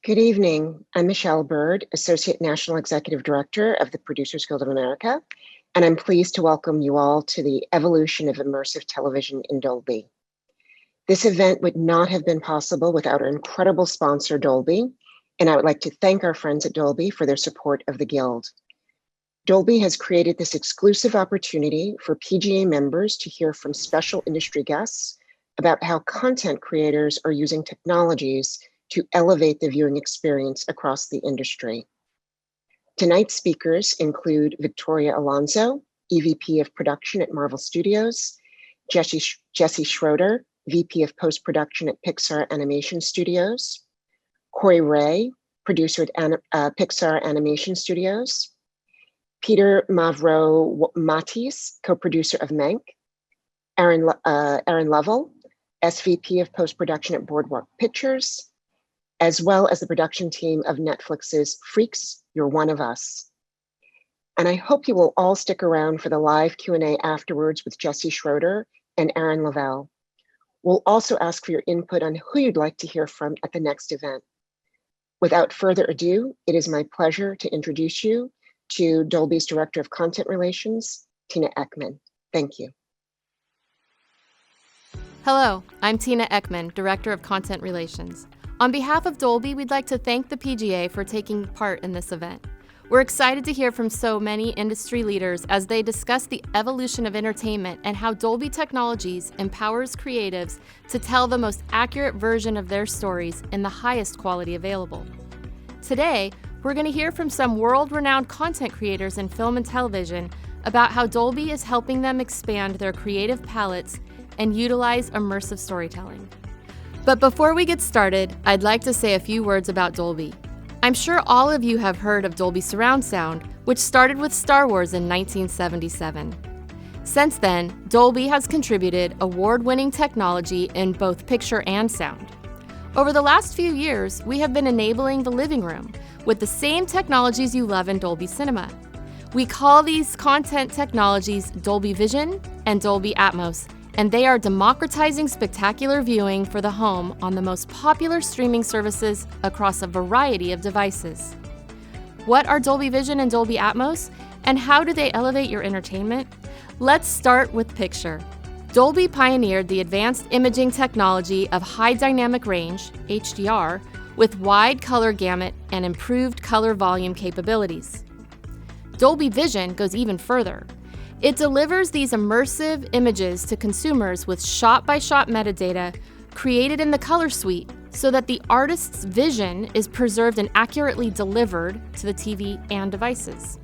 Good evening. I'm Michelle Bird, Associate National Executive Director of the Producers Guild of America, and I'm pleased to welcome you all to the evolution of immersive television in Dolby. This event would not have been possible without our incredible sponsor, Dolby, and I would like to thank our friends at Dolby for their support of the Guild. Dolby has created this exclusive opportunity for PGA members to hear from special industry guests about how content creators are using technologies to elevate the viewing experience across the industry. Tonight's speakers include Victoria Alonso, EVP of Production at Marvel Studios, Jessie Schroeder, VP of Post-Production at Pixar Animation Studios, Kori Ray, producer at Pixar Animation Studios, Peter Mavromates, co-producer of Mank, Aaron Lovell, SVP of Post-Production at Boardwalk Pictures, as well as the production team of Netflix's Freaks, You're One of Us. And I hope you will all stick around for the live Q&A afterwards with Jessie Schroeder and Aaron Lovell. We'll also ask for your input on who you'd like to hear from at the next event. Without further ado, it is my pleasure to introduce you to Dolby's Director of Content Relations, Tina Ekman. Thank you. Hello, I'm Tina Ekman, Director of Content Relations. On behalf of Dolby, we'd like to thank the PGA for taking part in this event. We're excited to hear from so many industry leaders as they discuss the evolution of entertainment and how Dolby Technologies empowers creatives to tell the most accurate version of their stories in the highest quality available. Today, we're going to hear from some world-renowned content creators in film and television about how Dolby is helping them expand their creative palettes and utilize immersive storytelling. But before we get started, I'd like to say a few words about Dolby. I'm sure all of you have heard of Dolby Surround Sound, which started with Star Wars in 1977. Since then, Dolby has contributed award-winning technology in both picture and sound. Over the last few years, we have been enabling the living room with the same technologies you love in Dolby Cinema. We call these content technologies Dolby Vision and Dolby Atmos, and they are democratizing spectacular viewing for the home on the most popular streaming services across a variety of devices. What are Dolby Vision and Dolby Atmos, and how do they elevate your entertainment? Let's start with picture. Dolby pioneered the advanced imaging technology of high dynamic range, HDR, with wide color gamut and improved color volume capabilities. Dolby Vision goes even further. It delivers these immersive images to consumers with shot-by-shot metadata created in the color suite so that the artist's vision is preserved and accurately delivered to the TV and devices.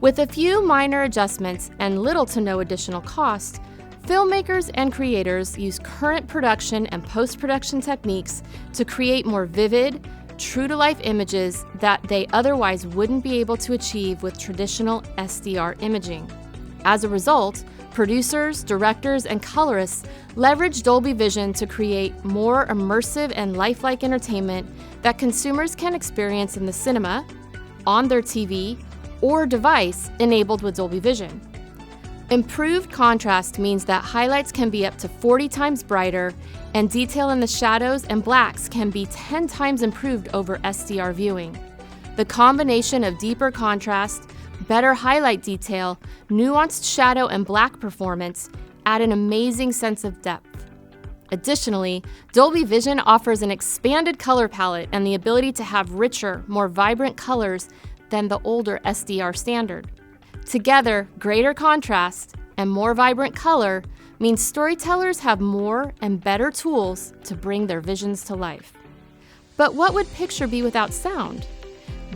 With a few minor adjustments and little to no additional cost, filmmakers and creators use current production and post-production techniques to create more vivid, true-to-life images that they otherwise wouldn't be able to achieve with traditional SDR imaging. As a result, producers, directors, and colorists leverage Dolby Vision to create more immersive and lifelike entertainment that consumers can experience in the cinema, on their TV, or device enabled with Dolby Vision. Improved contrast means that highlights can be up to 40 times brighter, and detail in the shadows and blacks can be 10 times improved over SDR viewing. The combination of deeper contrast, better highlight detail, nuanced shadow and black performance add an amazing sense of depth. Additionally, Dolby Vision offers an expanded color palette and the ability to have richer, more vibrant colors than the older SDR standard. Together, greater contrast and more vibrant color means storytellers have more and better tools to bring their visions to life. But what would picture be without sound?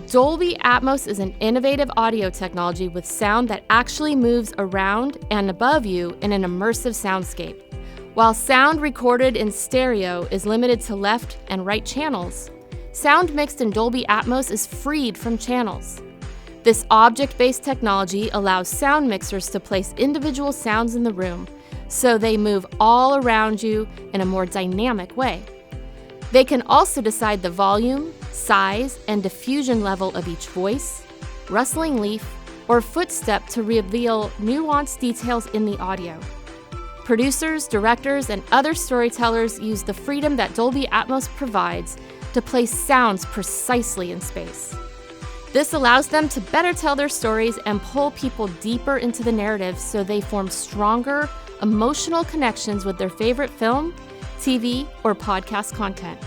Dolby Atmos is an innovative audio technology with sound that actually moves around and above you in an immersive soundscape. While sound recorded in stereo is limited to left and right channels, sound mixed in Dolby Atmos is freed from channels. This object-based technology allows sound mixers to place individual sounds in the room, so they move all around you in a more dynamic way. They can also decide the volume, size, and diffusion level of each voice, rustling leaf, or footstep to reveal nuanced details in the audio. Producers, directors, and other storytellers use the freedom that Dolby Atmos provides to place sounds precisely in space. This allows them to better tell their stories and pull people deeper into the narrative so they form stronger, emotional connections with their favorite film, TV, or podcast content.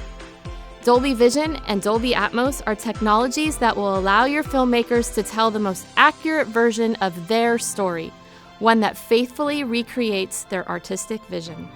Dolby Vision and Dolby Atmos are technologies that will allow your filmmakers to tell the most accurate version of their story, one that faithfully recreates their artistic vision.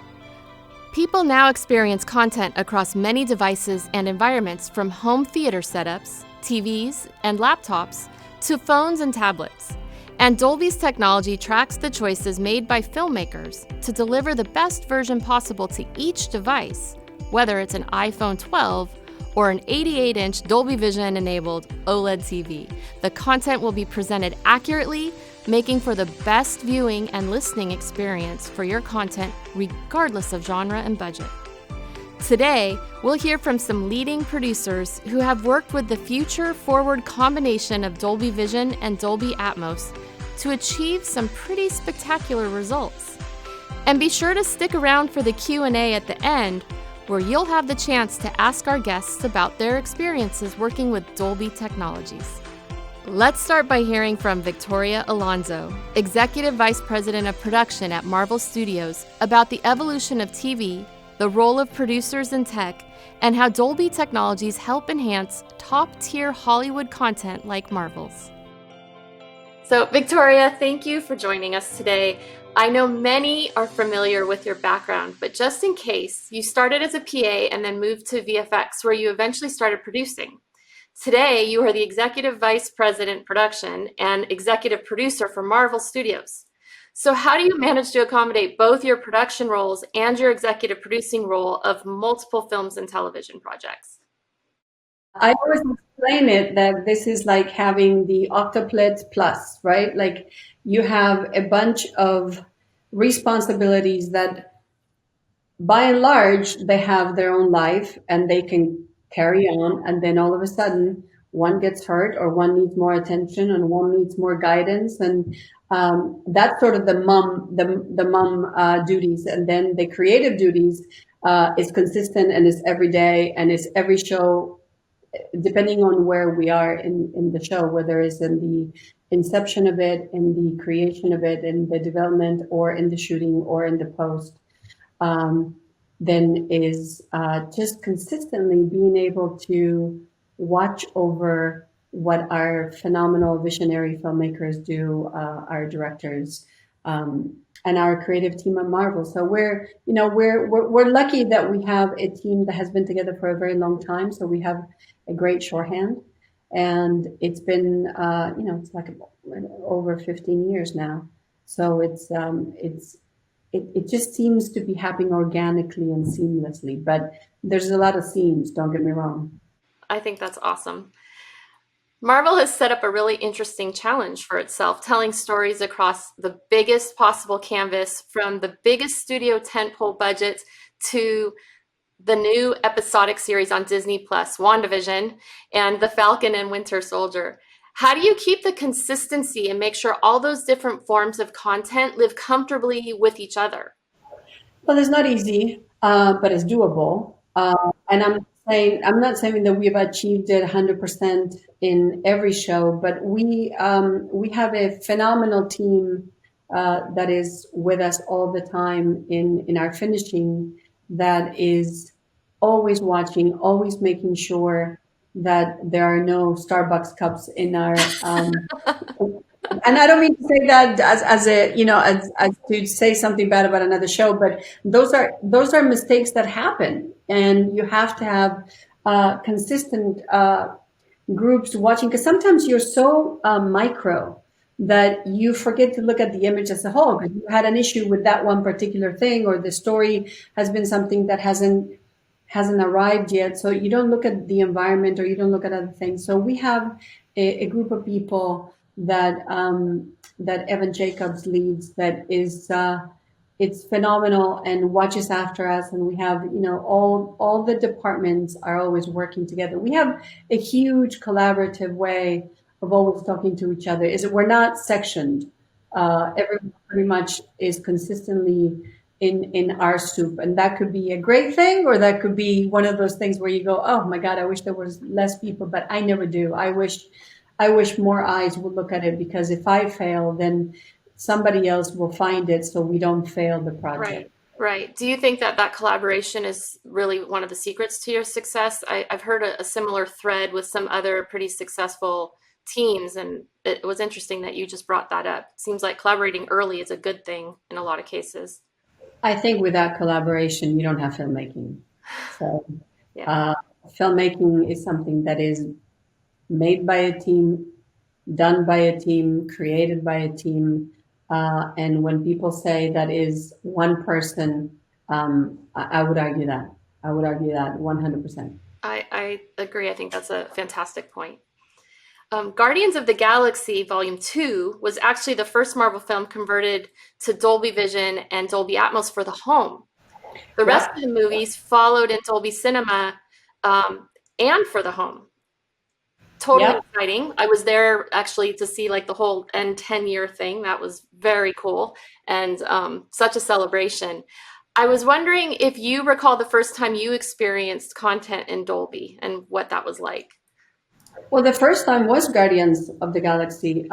People now experience content across many devices and environments, from home theater setups, TVs, and laptops, to phones and tablets. And Dolby's technology tracks the choices made by filmmakers to deliver the best version possible to each device, whether it's an iPhone 12 or an 88-inch Dolby Vision-enabled OLED TV. The content will be presented accurately, making for the best viewing and listening experience for your content, regardless of genre and budget. Today, we'll hear from some leading producers who have worked with the future-forward combination of Dolby Vision and Dolby Atmos to achieve some pretty spectacular results. And be sure to stick around for the Q&A at the end, where you'll have the chance to ask our guests about their experiences working with Dolby technologies. Let's start by hearing from Victoria Alonso, Executive Vice President of Production at Marvel Studios, about the evolution of TV, the role of producers in tech, and how Dolby technologies help enhance top-tier Hollywood content like Marvel's. So, Victoria, thank you for joining us today. I know many are familiar with your background, but just in case, you started as a PA and then moved to VFX, where you eventually started producing. Today, you are the Executive Vice President Production and Executive Producer for Marvel Studios. So how do you manage to accommodate both your production roles and your executive producing role of multiple films and television projects? I always explain it that this is like having the octuplet plus, right? Like you have a bunch of responsibilities that by and large, they have their own life and they can carry on. And then all of a sudden, one gets hurt or one needs more attention and one needs more guidance. And that's sort of the mom duties. And then the creative duties is consistent and is every day and is every show, depending on where we are in the show, whether it's in the inception of it, in the creation of it, in the development, or in the shooting, or in the post. Then is just consistently being able to watch over what our phenomenal visionary filmmakers do, our directors, and our creative team at Marvel. So we're lucky that we have a team that has been together for a very long time. So we have a great shorthand, and it's been it's like over 15 years now. So it just seems to be happening organically and seamlessly, but there's a lot of seams, don't get me wrong. I think that's awesome. Marvel has set up a really interesting challenge for itself, telling stories across the biggest possible canvas, from the biggest studio tentpole budgets to the new episodic series on Disney Plus, WandaVision, and The Falcon and Winter Soldier. How do you keep the consistency and make sure all those different forms of content live comfortably with each other? Well, it's not easy, but it's doable. And I'm not saying that we've achieved it 100% in every show, but we have a phenomenal team that is with us all the time in our finishing, that is always watching, always making sure that there are no Starbucks cups in our. And I don't mean to say that as to say something bad about another show, but those are mistakes that happen, and you have to have consistent groups watching, because sometimes you're so micro that you forget to look at the image as a whole, because you had an issue with that one particular thing, or the story has been something that hasn't arrived yet. So you don't look at the environment, or you don't look at other things. So we have a group of people that Evan Jacobs leads, that is it's phenomenal and watches after us. And we have, all the departments are always working together. We have a huge collaborative way of always talking to each other. We're not sectioned. Everyone pretty much is consistently in our soup. And that could be a great thing, or that could be one of those things where you go, oh my God, I wish there was less people, but I never do. I wish more eyes would look at it, because if I fail, then somebody else will find it, so we don't fail the project. Right. Do you think that collaboration is really one of the secrets to your success? I've heard a similar thread with some other pretty successful teams, and it was interesting that you just brought that up. It seems like collaborating early is a good thing in a lot of cases. I think without collaboration, you don't have filmmaking. So Yeah. filmmaking is something that is made by a team, done by a team, created by a team. And when people say that is one person, I would argue that. I would argue that 100%. I agree. I think that's a fantastic point. Guardians of the Galaxy Volume 2 was actually the first Marvel film converted to Dolby Vision and Dolby Atmos for the home. The rest of the movies followed in Dolby Cinema and for the home. Totally exciting. I was there actually to see like the whole end 10-year thing. That was very cool, and such a celebration. I was wondering if you recall the first time you experienced content in Dolby and what that was like. Well, the first time was Guardians of the Galaxy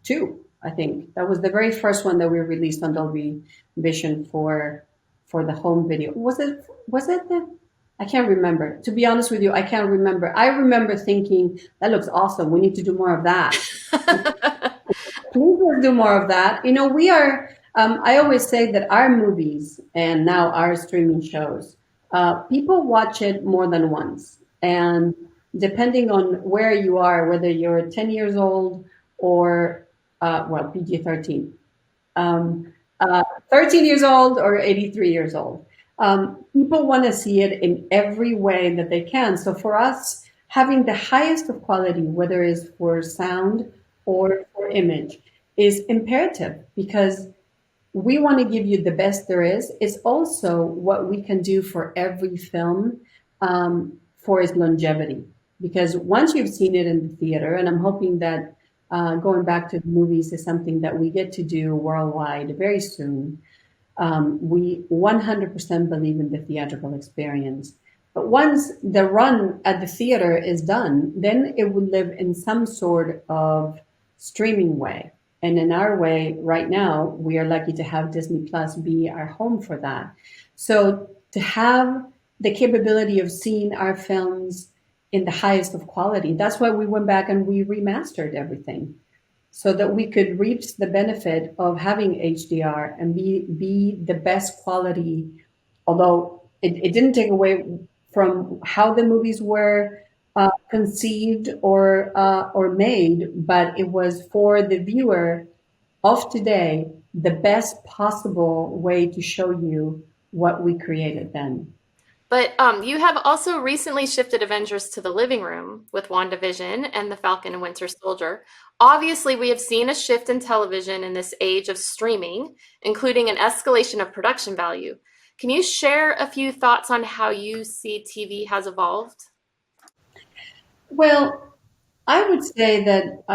2, I think. That was the very first one that we released on Dolby Vision for the home video. Was it the, I can't remember. To be honest with you, I can't remember. I remember thinking, that looks awesome. We need to do more of that. Please do more of that. You know, we are, I always say that our movies and now our streaming shows, people watch it more than once. And depending on where you are, whether you're 10 years old or, PG-13, 13 years old or 83 years old. People want to see it in every way that they can. So for us, having the highest of quality, whether it's for sound or for image, is imperative, because we want to give you the best there is. It's also what we can do for every film for its longevity. Because once you've seen it in the theater, and I'm hoping that going back to the movies is something that we get to do worldwide very soon, we 100% believe in the theatrical experience. But once the run at the theater is done, then it would live in some sort of streaming way. And in our way, right now, we are lucky to have Disney Plus be our home for that. So to have the capability of seeing our films in the highest of quality, that's why we went back and we remastered everything, so that we could reap the benefit of having HDR and be the best quality, although it didn't take away from how the movies were conceived or made, but it was for the viewer of today the best possible way to show you what we created then. But you have also recently shifted Avengers to the living room with WandaVision and The Falcon and Winter Soldier. Obviously, we have seen a shift in television in this age of streaming, including an escalation of production value. Can you share a few thoughts on how you see TV has evolved? Well, I would say that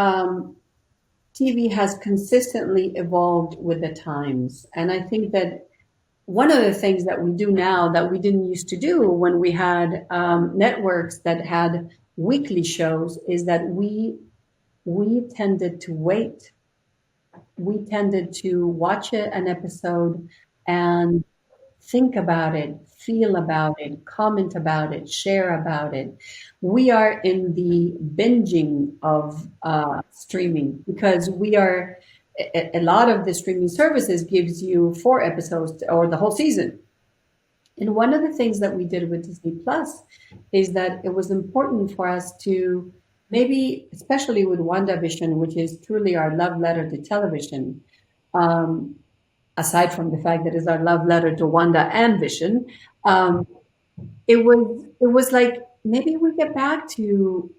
TV has consistently evolved with the times. And I think that one of the things that we do now that we didn't used to do when we had networks that had weekly shows is that we tended to wait. We tended to watch an episode and think about it, feel about it, comment about it, share about it. We are in the binging of streaming, because we are, a lot of the streaming services gives you 4 episodes or the whole season. And one of the things that we did with Disney Plus is that it was important for us to maybe, especially with WandaVision, which is truly our love letter to television, aside from the fact that it's our love letter to Wanda and Vision, it was like, maybe we get back to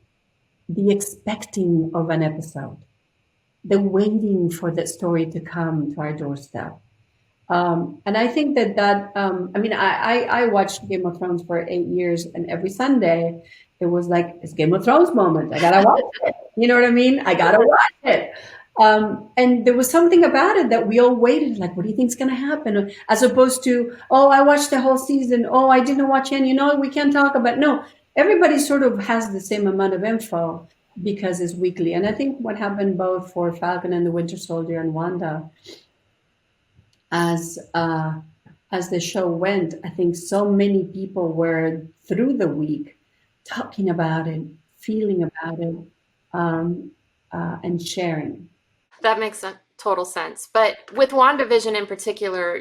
the expecting of an episode, the waiting for the story to come to our doorstep. And I think that I watched Game of Thrones for 8 years, and every Sunday it was like, it's Game of Thrones moment. I gotta watch it. You know what I mean? I gotta watch it. And there was something about it that we all waited, like, what do you think's going to happen? As opposed to, oh, I watched the whole season. Oh, I didn't watch any. We can't talk about. No, everybody sort of has the same amount of info because it's weekly. And I think what happened both for Falcon and the Winter Soldier and Wanda, as the show went, I think so many people were through the week talking about it, feeling about it, and sharing. That makes total sense. But with WandaVision in particular,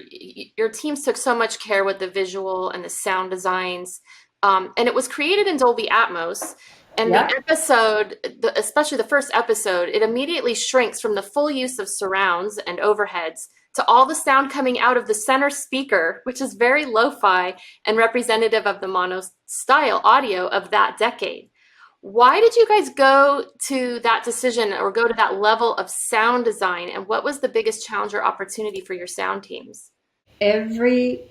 your teams took so much care with the visual and the sound designs. And it was created in Dolby Atmos. And the episode, especially the first episode, it immediately shrinks from the full use of surrounds and overheads to all the sound coming out of the center speaker, which is very lo-fi and representative of the mono style audio of that decade. Why did you guys go to that decision or go to that level of sound design? And what was the biggest challenge or opportunity for your sound teams? Every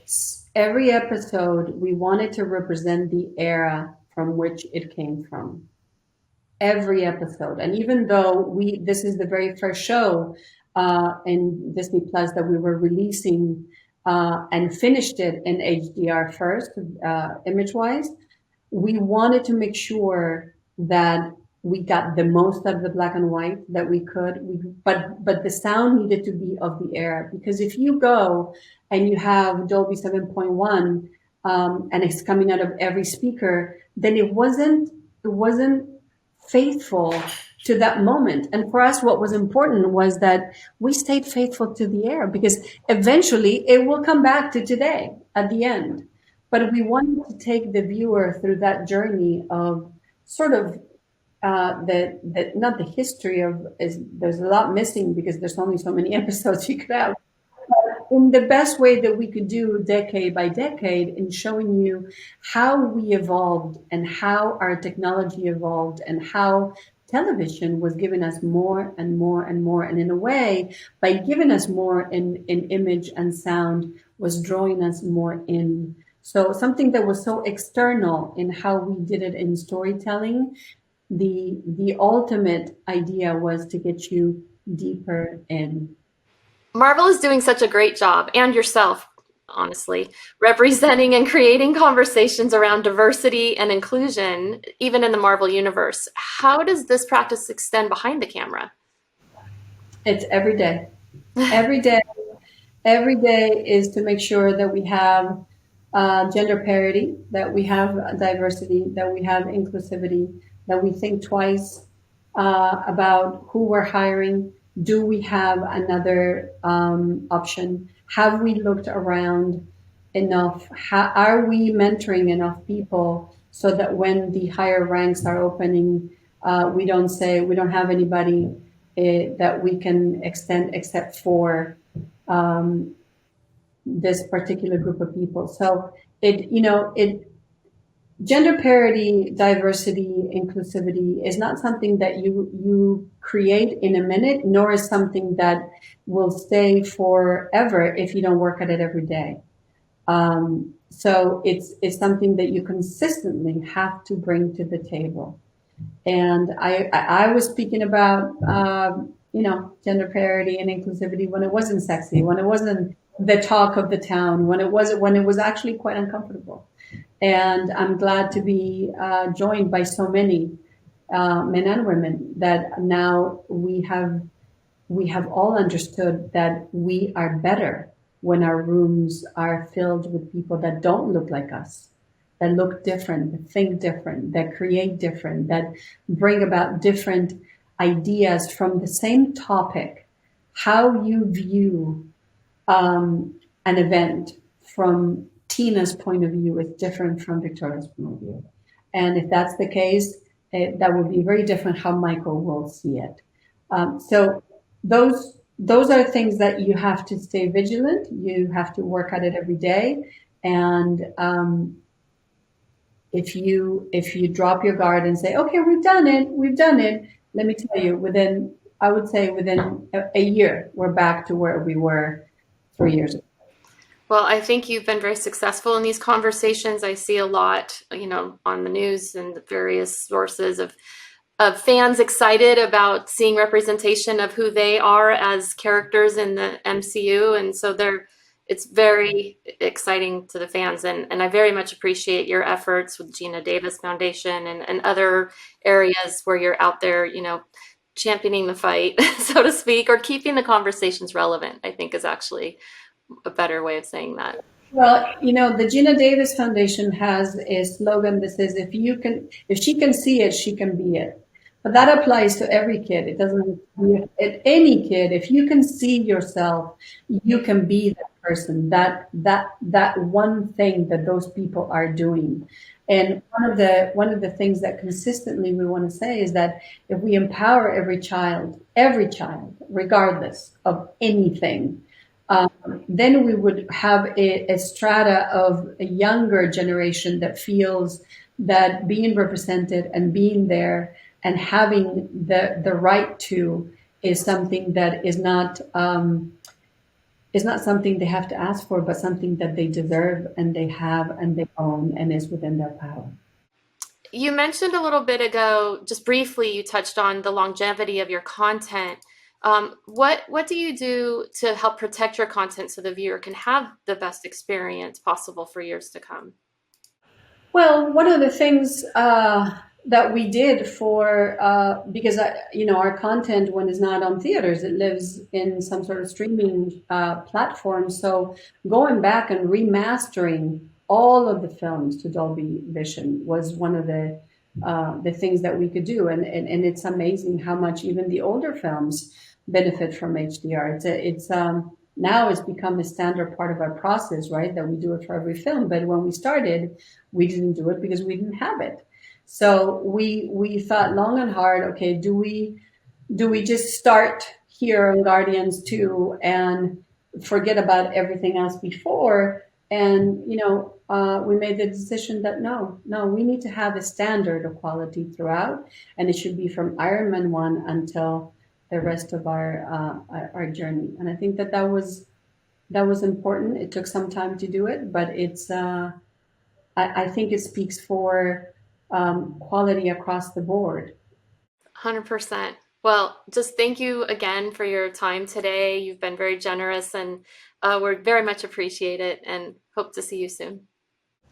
episode, we wanted to represent the era from which it came from. Every episode. And even though this is the very first show in Disney Plus that we were releasing and finished it in HDR first, image-wise, we wanted to make sure that we got the most out of the black and white that we could. But the sound needed to be of the era, because if you go and you have Dolby 7.1 and it's coming out of every speaker, then it wasn't faithful to that moment. And for us, what was important was that we stayed faithful to the era, because eventually it will come back to today at the end. But we wanted to take the viewer through that journey of sort of not the history of, there's a lot missing because there's only so many episodes you could have. But in the best way that we could do decade by decade, in showing you how we evolved and how our technology evolved and how television was giving us more and more and more. And in a way, by giving us more in image and sound, was drawing us more in. So something that was so external in how we did it in storytelling, the ultimate idea was to get you deeper in. Marvel is doing such a great job, and yourself, honestly, representing and creating conversations around diversity and inclusion, even in the Marvel universe. How does this practice extend behind the camera? It's every day. Every day. Every day is to make sure that we have gender parity, that we have diversity, that we have inclusivity, that we think twice about who we're hiring. Do we have another option? Have we looked around enough? Are we mentoring enough people so that when the higher ranks are opening, we don't say we don't have anybody that we can extend except for this particular group of people. So gender parity, diversity, inclusivity is not something that you create in a minute, nor is something that will stay forever if you don't work at it every day. So it's something that you consistently have to bring to the table. And I was speaking about gender parity and inclusivity when it wasn't sexy, when it wasn't the talk of the town, when it was actually quite uncomfortable. And I'm glad to be joined by so many men and women that now we have all understood that we are better when our rooms are filled with people that don't look like us, that look different, that think different, that create different, that bring about different ideas from the same topic. How you view an event from Tina's point of view is different from Victoria's point of view. And if that's the case, that will be very different how Michael will see it. So those are things that you have to stay vigilant. You have to work at it every day. And if you drop your guard and say, okay, we've done it, let me tell you, within a year, we're back to where we were 3 years ago. Well, I think you've been very successful in these conversations. I see a lot, on the news and the various sources of fans excited about seeing representation of who they are as characters in the MCU, and so it's very exciting to the fans, and I very much appreciate your efforts with Gina Davis Foundation and other areas where you're out there, championing the fight, so to speak, or keeping the conversations relevant, I think is actually a better way of saying that. Well, the Gina Davis Foundation has a slogan that says, if she can see it, she can be it. But that applies to every kid. It doesn't at any kid. If you can see yourself, you can be that person, that one thing that those people are doing. And one of the things that consistently we want to say is that if we empower every child, regardless of anything, then we would have a strata of a younger generation that feels that being represented and being there and having the right to is something that is not something they have to ask for, but something that they deserve and they have and they own and is within their power. You mentioned a little bit ago, just briefly, you touched on the longevity of your content. What do you do to help protect your content so the viewer can have the best experience possible for years to come? Well, one of the things that we did because our content, when it's not on theaters, it lives in some sort of streaming platform. So going back and remastering all of the films to Dolby Vision was one of the things that we could do, and it's amazing how much even the older films benefit from HDR. It's now it's become a standard part of our process, right? That we do it for every film. But when we started, we didn't do it because we didn't have it. So we thought long and hard. Okay, do we just start here on Guardians 2 and forget about everything else before? And we made the decision that no, we need to have a standard of quality throughout, and it should be from Iron Man 1 until the rest of our journey. And I think that was important. It took some time to do it, but it's I think it speaks for quality across the board. 100%. Well, just thank you again for your time today. You've been very generous, and we very much appreciate it and hope to see you soon.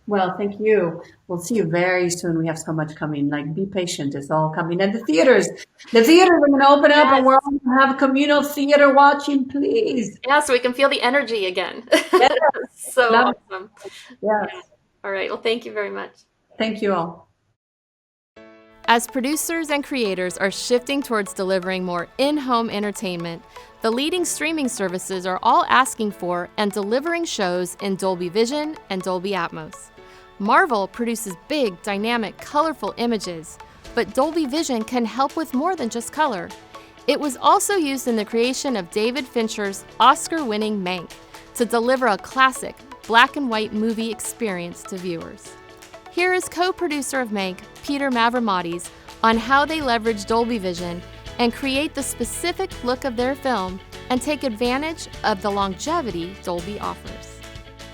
Well, thank you. We'll see you very soon. We have so much coming. Like, be patient. It's all coming. And the theaters are going to open up, and we're all going to have communal theater watching, please. Yeah, so we can feel the energy again. Yes. So awesome. Yes. All right. Well, thank you very much. Thank you all. As producers and creators are shifting towards delivering more in-home entertainment, the leading streaming services are all asking for and delivering shows in Dolby Vision and Dolby Atmos. Marvel produces big, dynamic, colorful images, but Dolby Vision can help with more than just color. It was also used in the creation of David Fincher's Oscar-winning Mank to deliver a classic, black and white movie experience to viewers. Here is co-producer of Mank, Peter Mavromates, on how they leverage Dolby Vision and create the specific look of their film and take advantage of the longevity Dolby offers.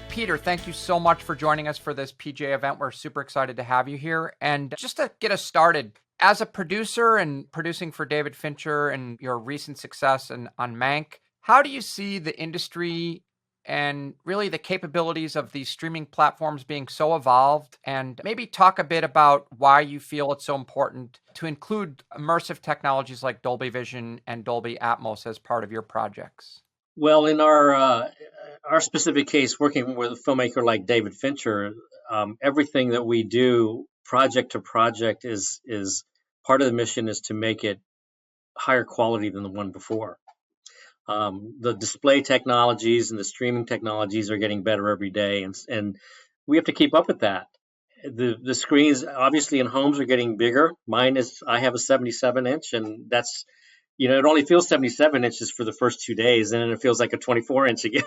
Peter, thank you so much for joining us for this PGA event. We're super excited to have you here. And just to get us started, as a producer and producing for David Fincher and your recent success on Mank, how do you see the industry and really the capabilities of these streaming platforms being so evolved? And maybe talk a bit about why you feel it's so important to include immersive technologies like Dolby Vision and Dolby Atmos as part of your projects. Well, in our specific case, working with a filmmaker like David Fincher, everything that we do, project to project, is part of the mission is to make it higher quality than the one before. The display technologies and the streaming technologies are getting better every day, and we have to keep up with that. The screens, obviously, in homes are getting bigger. I have a 77-inch, and that's, it only feels 77 inches for the first 2 days, and then it feels like a 24-inch again.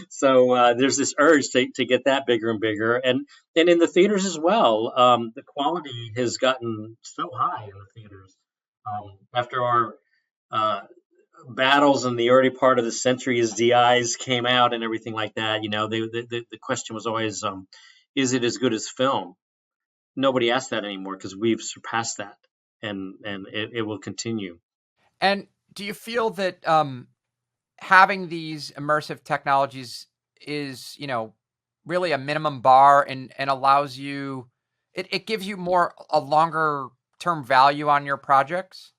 so there's this urge to get that bigger and bigger, and in the theaters as well. The quality has gotten so high in the theaters after our battles in the early part of the century as DIs came out and everything like that. The question was always, is it as good as film? Nobody asked that anymore because we've surpassed that. and it will continue. And do you feel that having these immersive technologies is, really a minimum bar and allows you, it gives you a longer term value on your projects?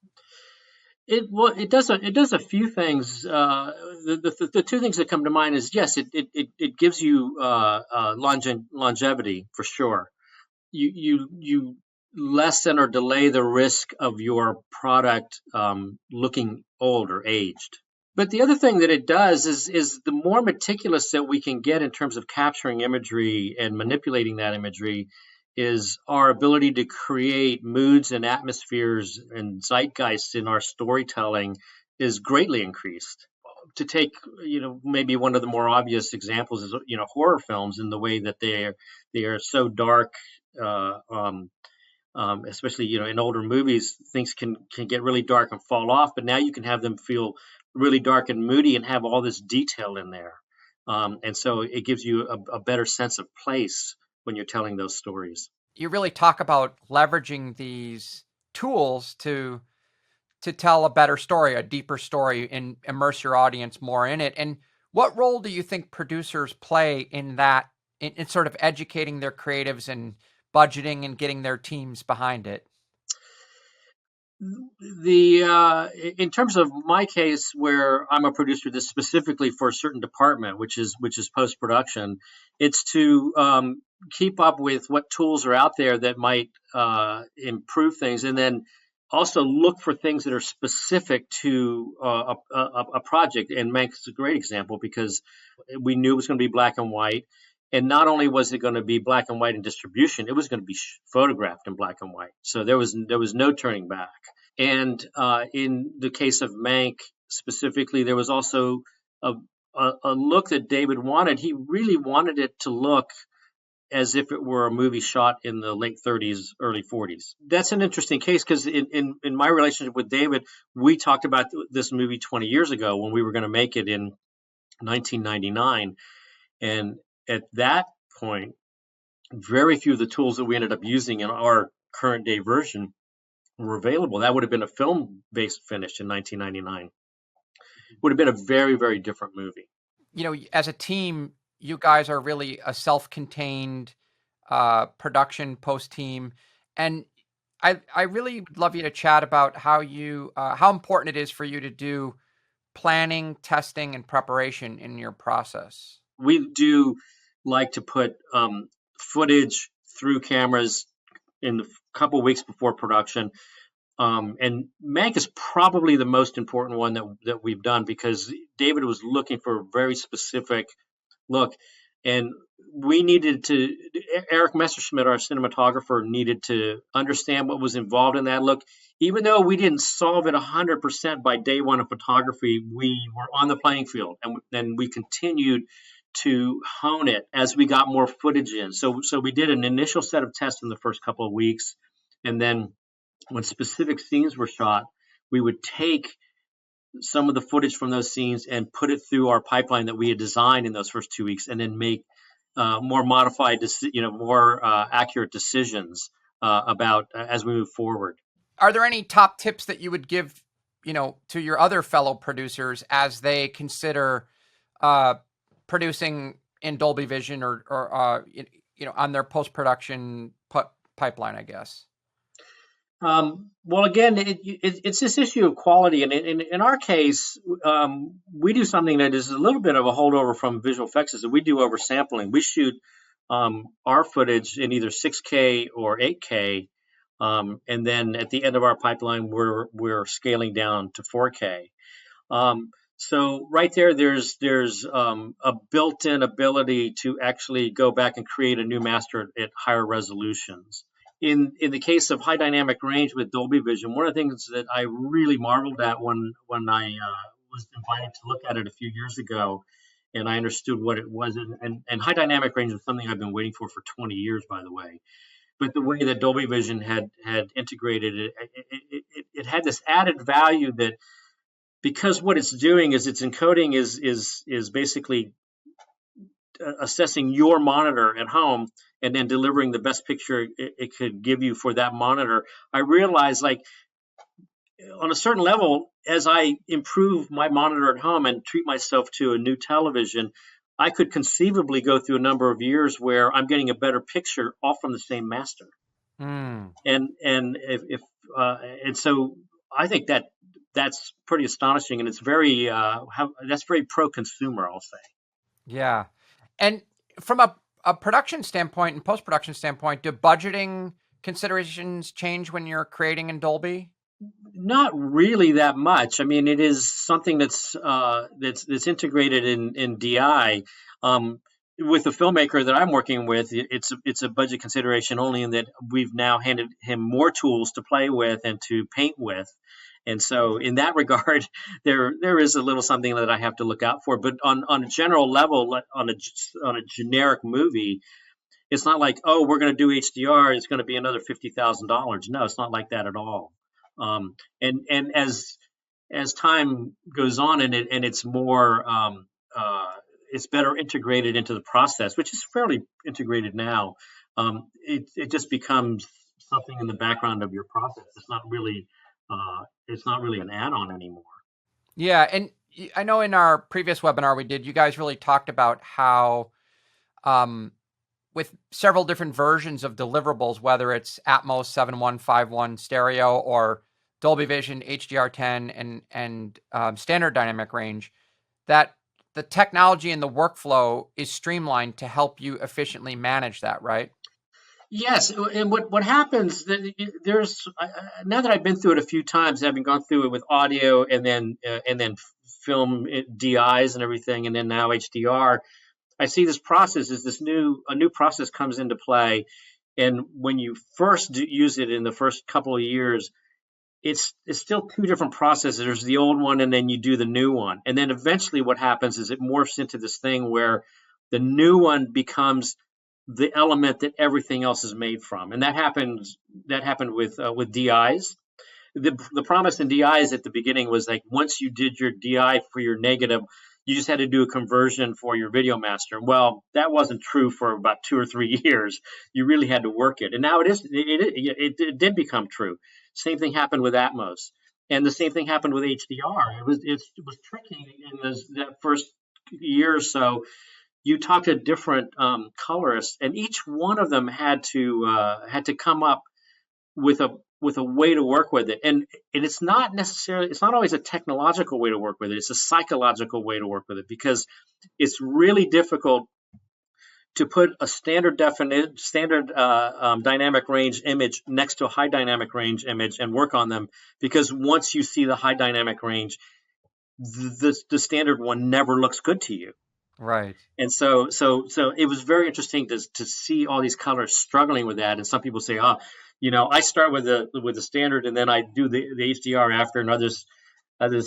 It does a few things. The two things that come to mind is, yes, it gives you longevity for sure. You lessen or delay the risk of your product looking old or aged. But the other thing that it does is the more meticulous that we can get in terms of capturing imagery and manipulating that imagery is our ability to create moods and atmospheres and zeitgeists in our storytelling is greatly increased. To take, maybe one of the more obvious examples is, horror films, in the way that they are so dark, especially, in older movies, things can get really dark and fall off, but now you can have them feel really dark and moody and have all this detail in there. And so it gives you a better sense of place when you're telling those stories. You really talk about leveraging these tools to tell a better story, a deeper story, and immerse your audience more in it. And what role do you think producers play in that, in sort of educating their creatives and budgeting and getting their teams behind it? In terms of my case, where I'm a producer that's specifically for a certain department, which is post production, it's to keep up with what tools are out there that might improve things, and then also look for things that are specific to a project. And Mank is a great example, because we knew it was going to be black and white. And not only was it going to be black and white in distribution, it was going to be photographed in black and white. So there was no turning back. And in the case of Mank specifically, there was also a look that David wanted. He really wanted it to look as if it were a movie shot in the late 30s, early 40s. That's an interesting case, because in my relationship with David, we talked about this movie 20 years ago when we were going to make it in 1999. And at that point, very few of the tools that we ended up using in our current day version were available. That would have been a film-based finish in 1999. Would have been a very, very different movie. As a team, you guys are really a self-contained production post team, and I really would love you to chat about how important it is for you to do planning, testing, and preparation in your process. We do like to put footage through cameras in the couple weeks before production. And Mank is probably the most important one that we've done, because David was looking for a very specific look. And we needed to, Eric Messerschmidt, our cinematographer, needed to understand what was involved in that look. Even though we didn't solve it 100% by day one of photography, we were on the playing field, and then we continued to hone it as we got more footage in. So we did an initial set of tests in the first couple of weeks, and then when specific scenes were shot, we would take some of the footage from those scenes and put it through our pipeline that we had designed in those first 2 weeks, and then make more modified, more accurate decisions about as we move forward. Are there any top tips that you would give, to your other fellow producers as they consider producing in Dolby Vision or on their post-production pipeline, I guess? Well, again, it's this issue of quality, and in our case, we do something that is a little bit of a holdover from visual effects, is that we do oversampling. We shoot our footage in either 6K or 8K, and then at the end of our pipeline, we're scaling down to 4K. So right there's a built-in ability to actually go back and create a new master at higher resolutions. In the case of high dynamic range with Dolby Vision, one of the things that I really marveled at when I was invited to look at it a few years ago, and I understood what it was, and high dynamic range was something I've been waiting for 20 years, by the way. But the way that Dolby Vision had integrated it had this added value that, because what it's doing is its encoding is basically assessing your monitor at home and then delivering the best picture it could give you for that monitor, I realized, like, on a certain level, as I improve my monitor at home and treat myself to a new television, I could conceivably go through a number of years where I'm getting a better picture all from the same master. Mm. And so I think that's pretty astonishing, and it's very that's very pro-consumer, I'll say. Yeah. And from a production standpoint and post-production standpoint, do budgeting considerations change when you're creating in Dolby? Not really that much. I mean, it is something that's integrated in DI. With the filmmaker that I'm working with, it's a budget consideration only in that we've now handed him more tools to play with and to paint with. And so in that regard, there is a little something that I have to look out for. But on a general level, on a generic movie, it's not like, oh, we're going to do HDR, it's going to be another $50,000. No, it's not like that at all. And as time goes on and it's more it's better integrated into the process, which is fairly integrated now. It just becomes something in the background of your process. It's not really an add-on anymore. Yeah, and I know in our previous webinar we did, you guys really talked about how with several different versions of deliverables, whether it's Atmos 7151 stereo or Dolby Vision HDR10 and standard dynamic range, that the technology and the workflow is streamlined to help you efficiently manage that, right? Yes, and what happens, there's now that I've been through it a few times, having gone through it with audio and then film DIs and everything, and then now HDR, I see this process is a new process comes into play, and when you first use it in the first couple of years, it's still two different processes. There's the old one, and then you do the new one, and then eventually what happens is it morphs into this thing where the new one becomes the element that everything else is made from, and that happened with DIs. The promise in DIs at the beginning was like once you did your DI for your negative, you just had to do a conversion for your video master. Well, that wasn't true for about 2 or 3 years. You really had to work it, and now it did become true. Same thing happened with Atmos, and the same thing happened with HDR. It was tricky in that first year or so. You talked to different colorists, and each one of them had to come up with a way to work with it. And it's not always a technological way to work with it. It's a psychological way to work with it, because it's really difficult to put a standard dynamic range image next to a high dynamic range image and work on them, because once you see the high dynamic range, the standard one never looks good to you. Right. And so it was very interesting to see all these colors struggling with that. And some people say, I start with the standard and then I do the HDR after, and others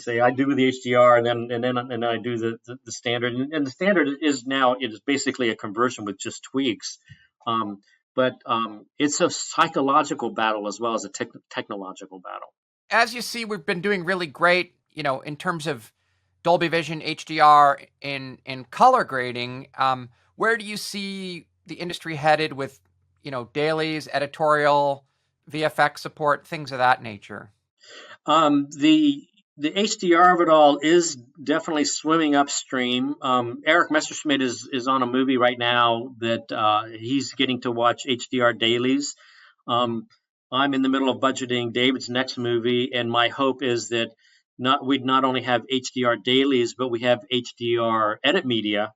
say I do the HDR and then I do the standard. And the standard is basically a conversion with just tweaks. But it's a psychological battle as well as a technological battle. As you see, we've been doing really great, in terms of Dolby Vision HDR in color grading. Where do you see the industry headed with, dailies, editorial, VFX support, things of that nature? The HDR of it all is definitely swimming upstream. Eric Messerschmidt is on a movie right now that he's getting to watch HDR dailies. I'm in the middle of budgeting David's next movie, and my hope is that we'd not only have HDR dailies, but we have HDR edit media,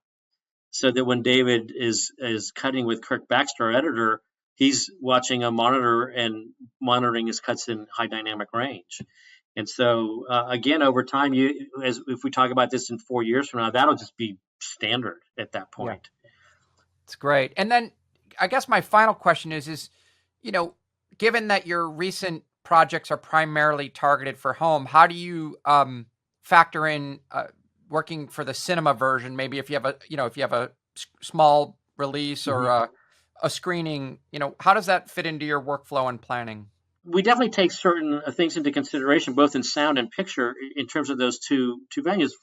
so that when David is cutting with Kirk Baxter, our editor, he's watching a monitor and monitoring his cuts in high dynamic range. And so again, over time, if we talk about this in 4 years from now, that'll just be standard at that point. Yeah. It's great. And then I guess my final question is, given that your recent projects are primarily targeted for home, how do you factor in working for the cinema version? Maybe if you have a small release or a screening, how does that fit into your workflow and planning? We definitely take certain things into consideration, both in sound and picture, in terms of those two venues.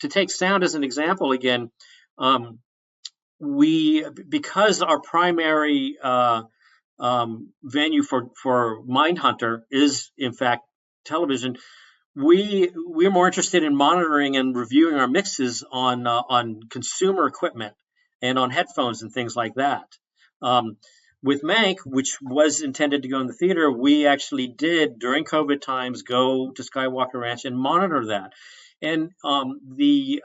To take sound as an example again, because our primary venue for Mindhunter is in fact television, we're more interested in monitoring and reviewing our mixes on consumer equipment and on headphones and things like that. With Mank, which was intended to go in the theater, we actually did during COVID times go to Skywalker Ranch and monitor that. And the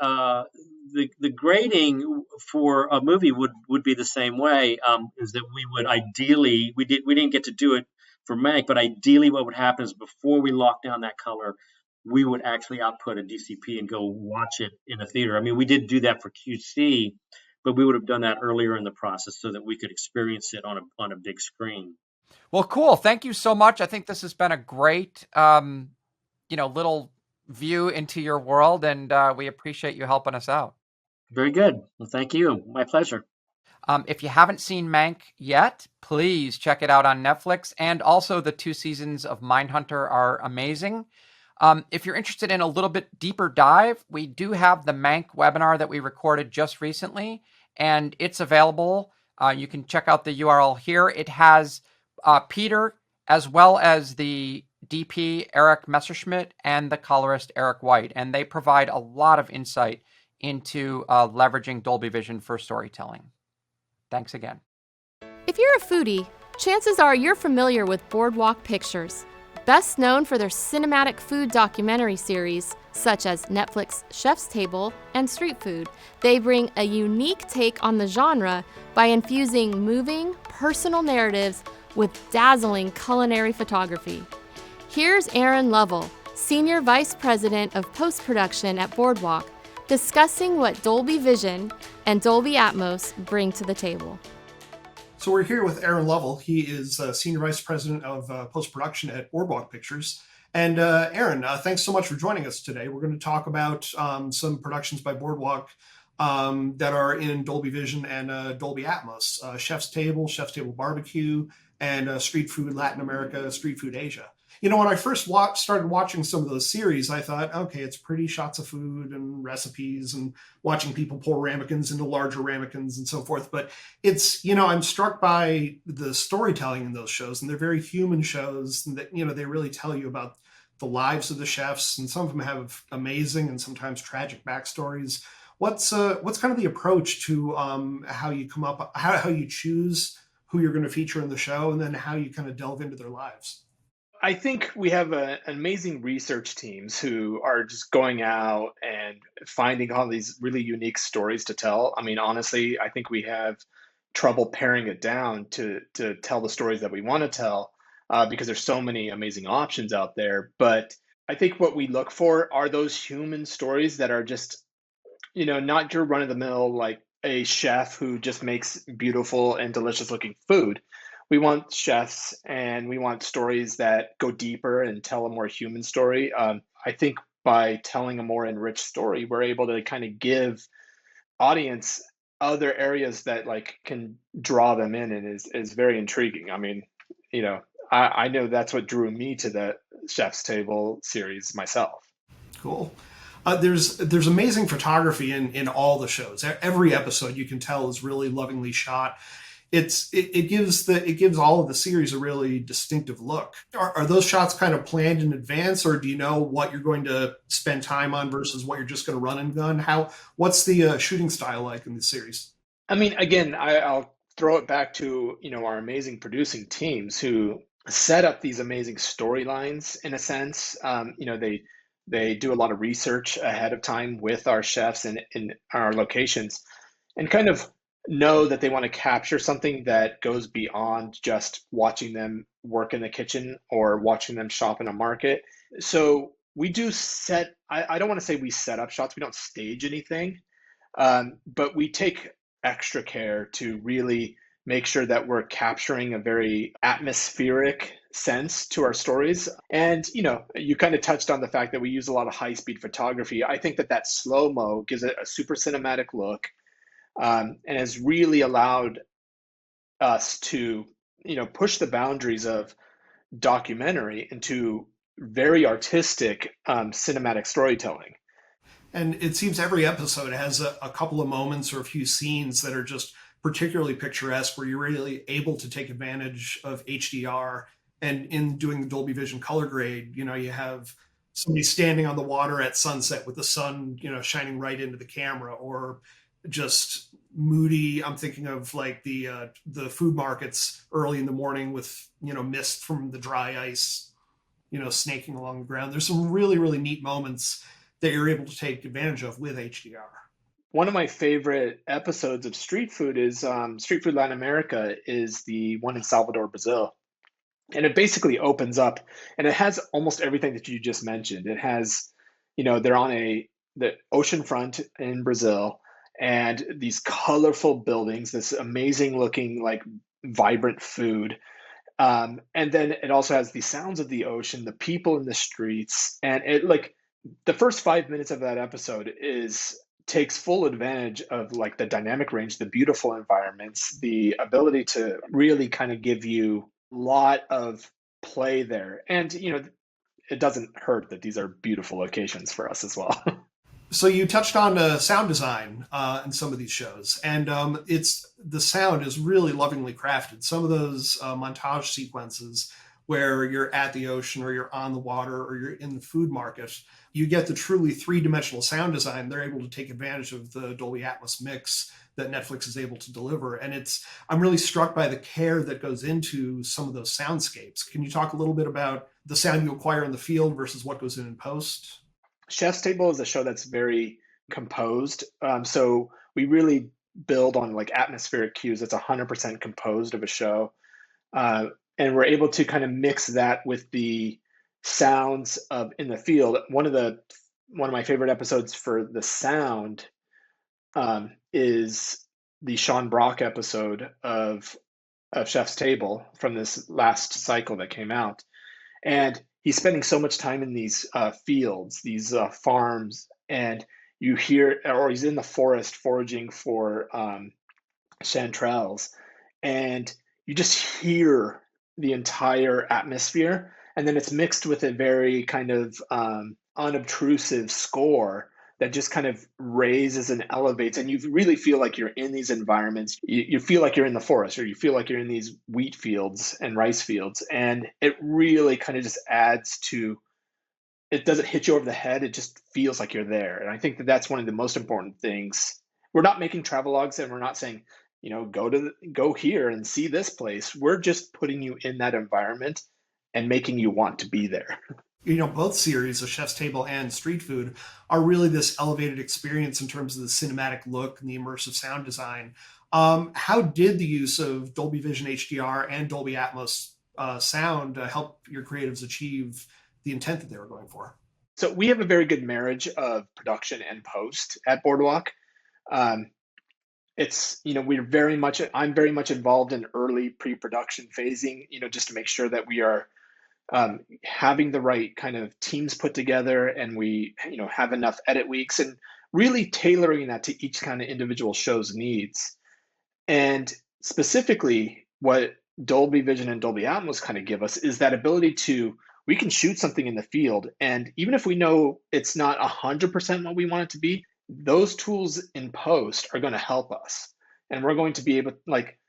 grading for a movie would be the same way. Is that we would ideally we didn't get to do it for Mank, but ideally what would happen is before we lock down that color, we would actually output a DCP and go watch it in a theater. I mean, we did do that for QC, but we would have done that earlier in the process so that we could experience it on a big screen. Well, cool. Thank you so much. I think this has been a great, little view into your world, and we appreciate you helping us out. Very good. Well, thank you. My pleasure. If you haven't seen Mank yet, please check it out on Netflix. And also the 2 seasons of Mindhunter are amazing. If you're interested in a little bit deeper dive, we do have the Mank webinar that we recorded just recently, and it's available. You can check out the URL here. It has Peter, as well as the DP, Eric Messerschmidt, and the colorist, Eric White. And they provide a lot of insight into leveraging Dolby Vision for storytelling. Thanks again. If you're a foodie, chances are you're familiar with Boardwalk Pictures. Best known for their cinematic food documentary series, such as Netflix Chef's Table and Street Food, they bring a unique take on the genre by infusing moving, personal narratives with dazzling culinary photography. Here's Aaron Lovell, Senior Vice President of Post-Production at Boardwalk, discussing what Dolby Vision and Dolby Atmos bring to the table. So we're here with Aaron Lovell. He is Senior Vice President of Post-Production at Boardwalk Pictures. And Aaron, thanks so much for joining us today. We're going to talk about some productions by Boardwalk that are in Dolby Vision and Dolby Atmos. Chef's Table Barbecue, and Street Food Latin America, Street Food Asia. You know, when I first started watching some of those series, I thought, okay, it's pretty shots of food and recipes and watching people pour ramekins into larger ramekins and so forth. But it's, I'm struck by the storytelling in those shows, and they're very human shows, and that, they really tell you about the lives of the chefs, and some of them have amazing and sometimes tragic backstories. What's kind of the approach to how you come up, how you choose who you're going to feature in the show, and then how you kind of delve into their lives? I think we have an amazing research teams who are just going out and finding all these really unique stories to tell. I mean, honestly, I think we have trouble paring it down to tell the stories that we want to tell because there's so many amazing options out there. But I think what we look for are those human stories that are just, not your run-of-the-mill, like a chef who just makes beautiful and delicious looking food. We want chefs and we want stories that go deeper and tell a more human story. I think by telling a more enriched story, we're able to kind of give audience other areas that can draw them in, and is very intriguing. I mean, I know that's what drew me to the Chef's Table series myself. Cool. There's amazing photography in all the shows. Every episode you can tell is really lovingly shot. It gives all of the series a really distinctive look. Are those shots kind of planned in advance, or do you know what you're going to spend time on versus what you're just going to run and gun? What's the shooting style like in the series? I mean, again, I'll throw it back to our amazing producing teams who set up these amazing storylines in a sense. They do a lot of research ahead of time with our chefs and in our locations, and kind of know that they want to capture something that goes beyond just watching them work in the kitchen or watching them shop in a market. So we do I don't want to say we set up shots, we don't stage anything, but we take extra care to really make sure that we're capturing a very atmospheric sense to our stories. And, you kind of touched on the fact that we use a lot of high-speed photography. I think that slow-mo gives it a super cinematic look. And has really allowed us to, push the boundaries of documentary into very artistic cinematic storytelling. And it seems every episode has a couple of moments or a few scenes that are just particularly picturesque, where you're really able to take advantage of HDR. And in doing the Dolby Vision color grade, you have somebody standing on the water at sunset with the sun, shining right into the camera, or just moody. I'm thinking of like the food markets early in the morning with, mist from the dry ice, snaking along the ground. There's some really, really neat moments that you're able to take advantage of with HDR. One of my favorite episodes of Street Food is Street Food Latin America, is the one in Salvador, Brazil. And it basically opens up, and it has almost everything that you just mentioned. It has, they're on the ocean front in Brazil, and these colorful buildings, this amazing looking, like vibrant food. And then it also has the sounds of the ocean, the people in the streets, and it like the first 5 minutes of that episode takes full advantage of like the dynamic range, the beautiful environments, the ability to really kind of give you a lot of play there. And, it doesn't hurt that these are beautiful locations for us as well. So you touched on sound design in some of these shows, and the sound is really lovingly crafted. Some of those montage sequences where you're at the ocean, or you're on the water, or you're in the food market, you get the truly three-dimensional sound design. They're able to take advantage of the Dolby Atmos mix that Netflix is able to deliver. And I'm really struck by the care that goes into some of those soundscapes. Can you talk a little bit about the sound you acquire in the field versus what goes in post? Chef's Table is a show that's very composed. So we really build on like atmospheric cues. It's 100% composed of a show. And we're able to kind of mix that with the sounds in the field. One of my favorite episodes for the sound is the Sean Brock episode of Chef's Table from this last cycle that came out. And he's spending so much time in these fields, these farms, and you hear, or he's in the forest foraging for chanterelles, and you just hear the entire atmosphere, and then it's mixed with a very kind of unobtrusive score that just kind of raises and elevates, and you really feel like you're in these environments. You feel like you're in the forest, or you feel like you're in these wheat fields and rice fields, and it really kind of just adds to, it doesn't hit you over the head, it just feels like you're there. And I think that that's one of the most important things. We're not making travelogues, and we're not saying, go here and see this place. We're just putting you in that environment and making you want to be there. Both series, The Chef's Table and Street Food, are really this elevated experience in terms of the cinematic look and the immersive sound design. How did the use of Dolby Vision HDR and Dolby Atmos sound help your creatives achieve the intent that they were going for? So we have a very good marriage of production and post at Boardwalk. It's, I'm very much involved in early pre-production phasing, just to make sure that we are having the right kind of teams put together, and we, have enough edit weeks, and really tailoring that to each kind of individual show's needs. And specifically, what Dolby Vision and Dolby Atmos kind of give us is that ability we can shoot something in the field, and even if we know it's not 100% what we want it to be, those tools in post are going to help us, and we're going to be able, like,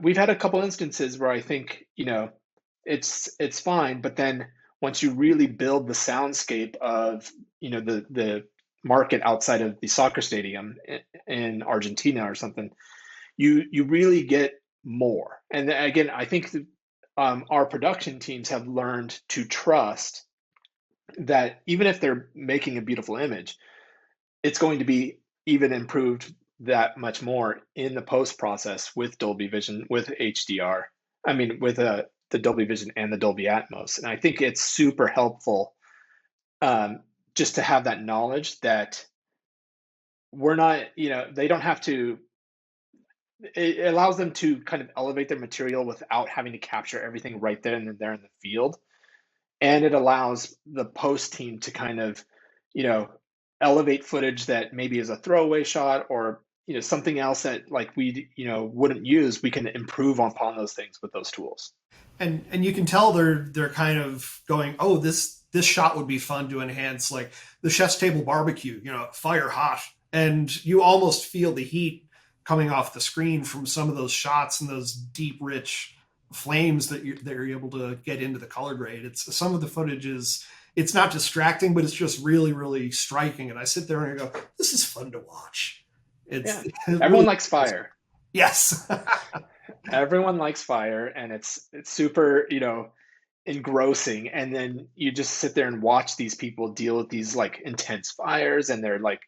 we've had a couple instances where I think, it's fine, but then once you really build the soundscape of, the market outside of the soccer stadium in Argentina or something, you really get more. And again, I think our production teams have learned to trust that even if they're making a beautiful image, it's going to be even improved that much more in the post process with Dolby Vision, with HDR. I mean, with the Dolby Vision and the Dolby Atmos. And I think it's super helpful just to have that knowledge that we're not, they don't have to, it allows them to kind of elevate their material without having to capture everything right there and there in the field. And it allows the post team to kind of, elevate footage that maybe is a throwaway shot, or, something else that like we, wouldn't use. We can improve upon those things with those tools. And you can tell they're kind of going, oh, this this shot would be fun to enhance like the chef's table barbecue, fire hot. And you almost feel the heat coming off the screen from some of those shots and those deep, rich flames that you're able to get into the color grade. It's some of the footage it's not distracting, but it's just really, really striking. And I sit there and I go, this is fun to watch. Everyone likes fire. Yes. Everyone likes fire, and it's super, engrossing. And then you just sit there and watch these people deal with these like intense fires, and they're like,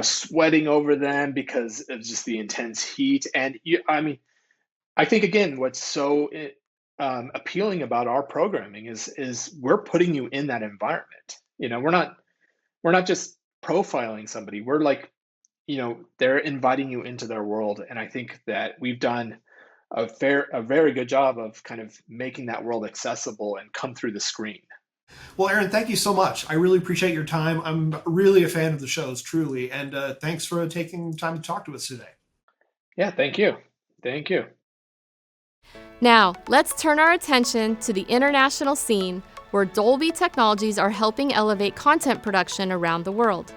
sweating over them because of just the intense heat. And I think again, what's so appealing about our programming is we're putting you in that environment. We're not just profiling somebody. We're like, they're inviting you into their world. And I think that we've done a very good job of kind of making that world accessible and come through the screen. Well, Aaron, thank you so much. I really appreciate your time. I'm really a fan of the shows, truly. And thanks for taking time to talk to us today. Yeah, thank you. Thank you. Now, let's turn our attention to the international scene where Dolby technologies are helping elevate content production around the world.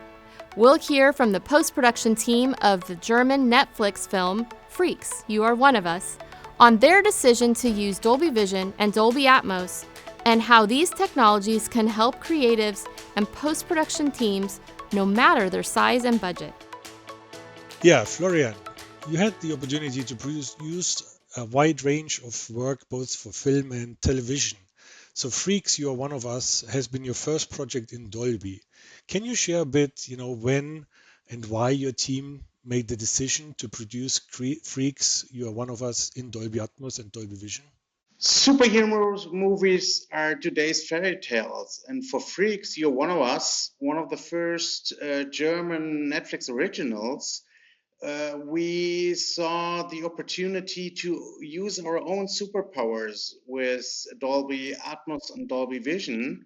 We'll hear from the post-production team of the German Netflix film Freaks, You Are One of Us, on their decision to use Dolby Vision and Dolby Atmos, and how these technologies can help creatives and post-production teams no matter their size and budget. Yeah, Florian, you had the opportunity to use a wide range of work both for film and television. So Freaks, You Are One of Us has been your first project in Dolby. Can you share a bit, when and why your team made the decision to produce Freaks, You Are One of Us in Dolby Atmos and Dolby Vision? Superhero movies are today's fairy tales, and for Freaks, You're One of Us, one of the first German Netflix originals, we saw the opportunity to use our own superpowers with Dolby Atmos and Dolby Vision.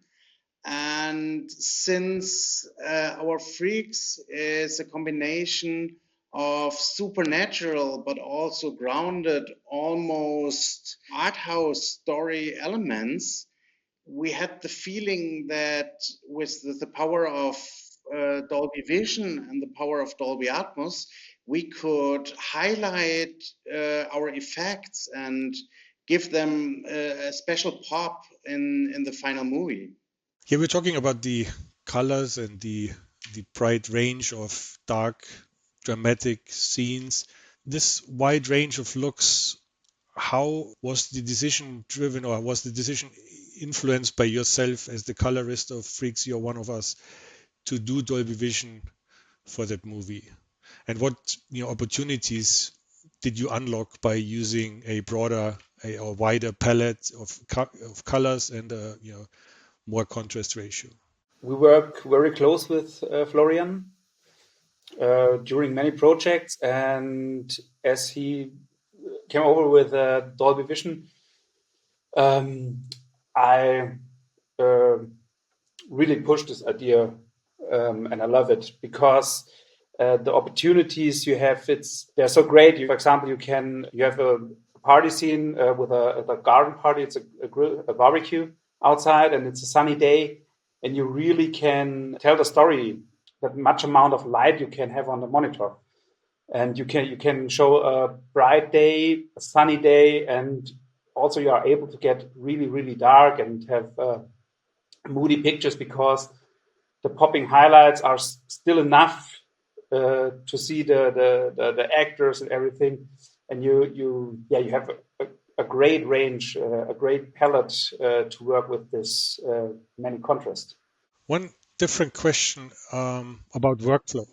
And since our Freaks is a combination of supernatural but also grounded, almost art house story elements, we had the feeling that with the power of Dolby Vision and the power of Dolby Atmos, we could highlight our effects and give them a special pop in the final movie. Here we're talking about the colors and the bright range of dark, dramatic scenes. This wide range of looks, how was the decision driven, or was the decision influenced by yourself as the colorist of Freaks, You're One of Us, to do Dolby Vision for that movie? And what opportunities did you unlock by using a broader, a wider palette of colors and a more contrast ratio? We work very close with Florian during many projects, and as he came over with Dolby Vision, I really pushed this idea, and I love it because the opportunities you have, they're so great. For example, you have a party scene with a garden party. It's a barbecue outside, and it's a sunny day, and you really can tell the story that much amount of light you can have on the monitor, and you can show a bright day, a sunny day, and also you are able to get really, really dark and have moody pictures because the popping highlights are still enough to see the actors and everything, and you have a great range, a great palette to work with this many contrast. One different question about workflow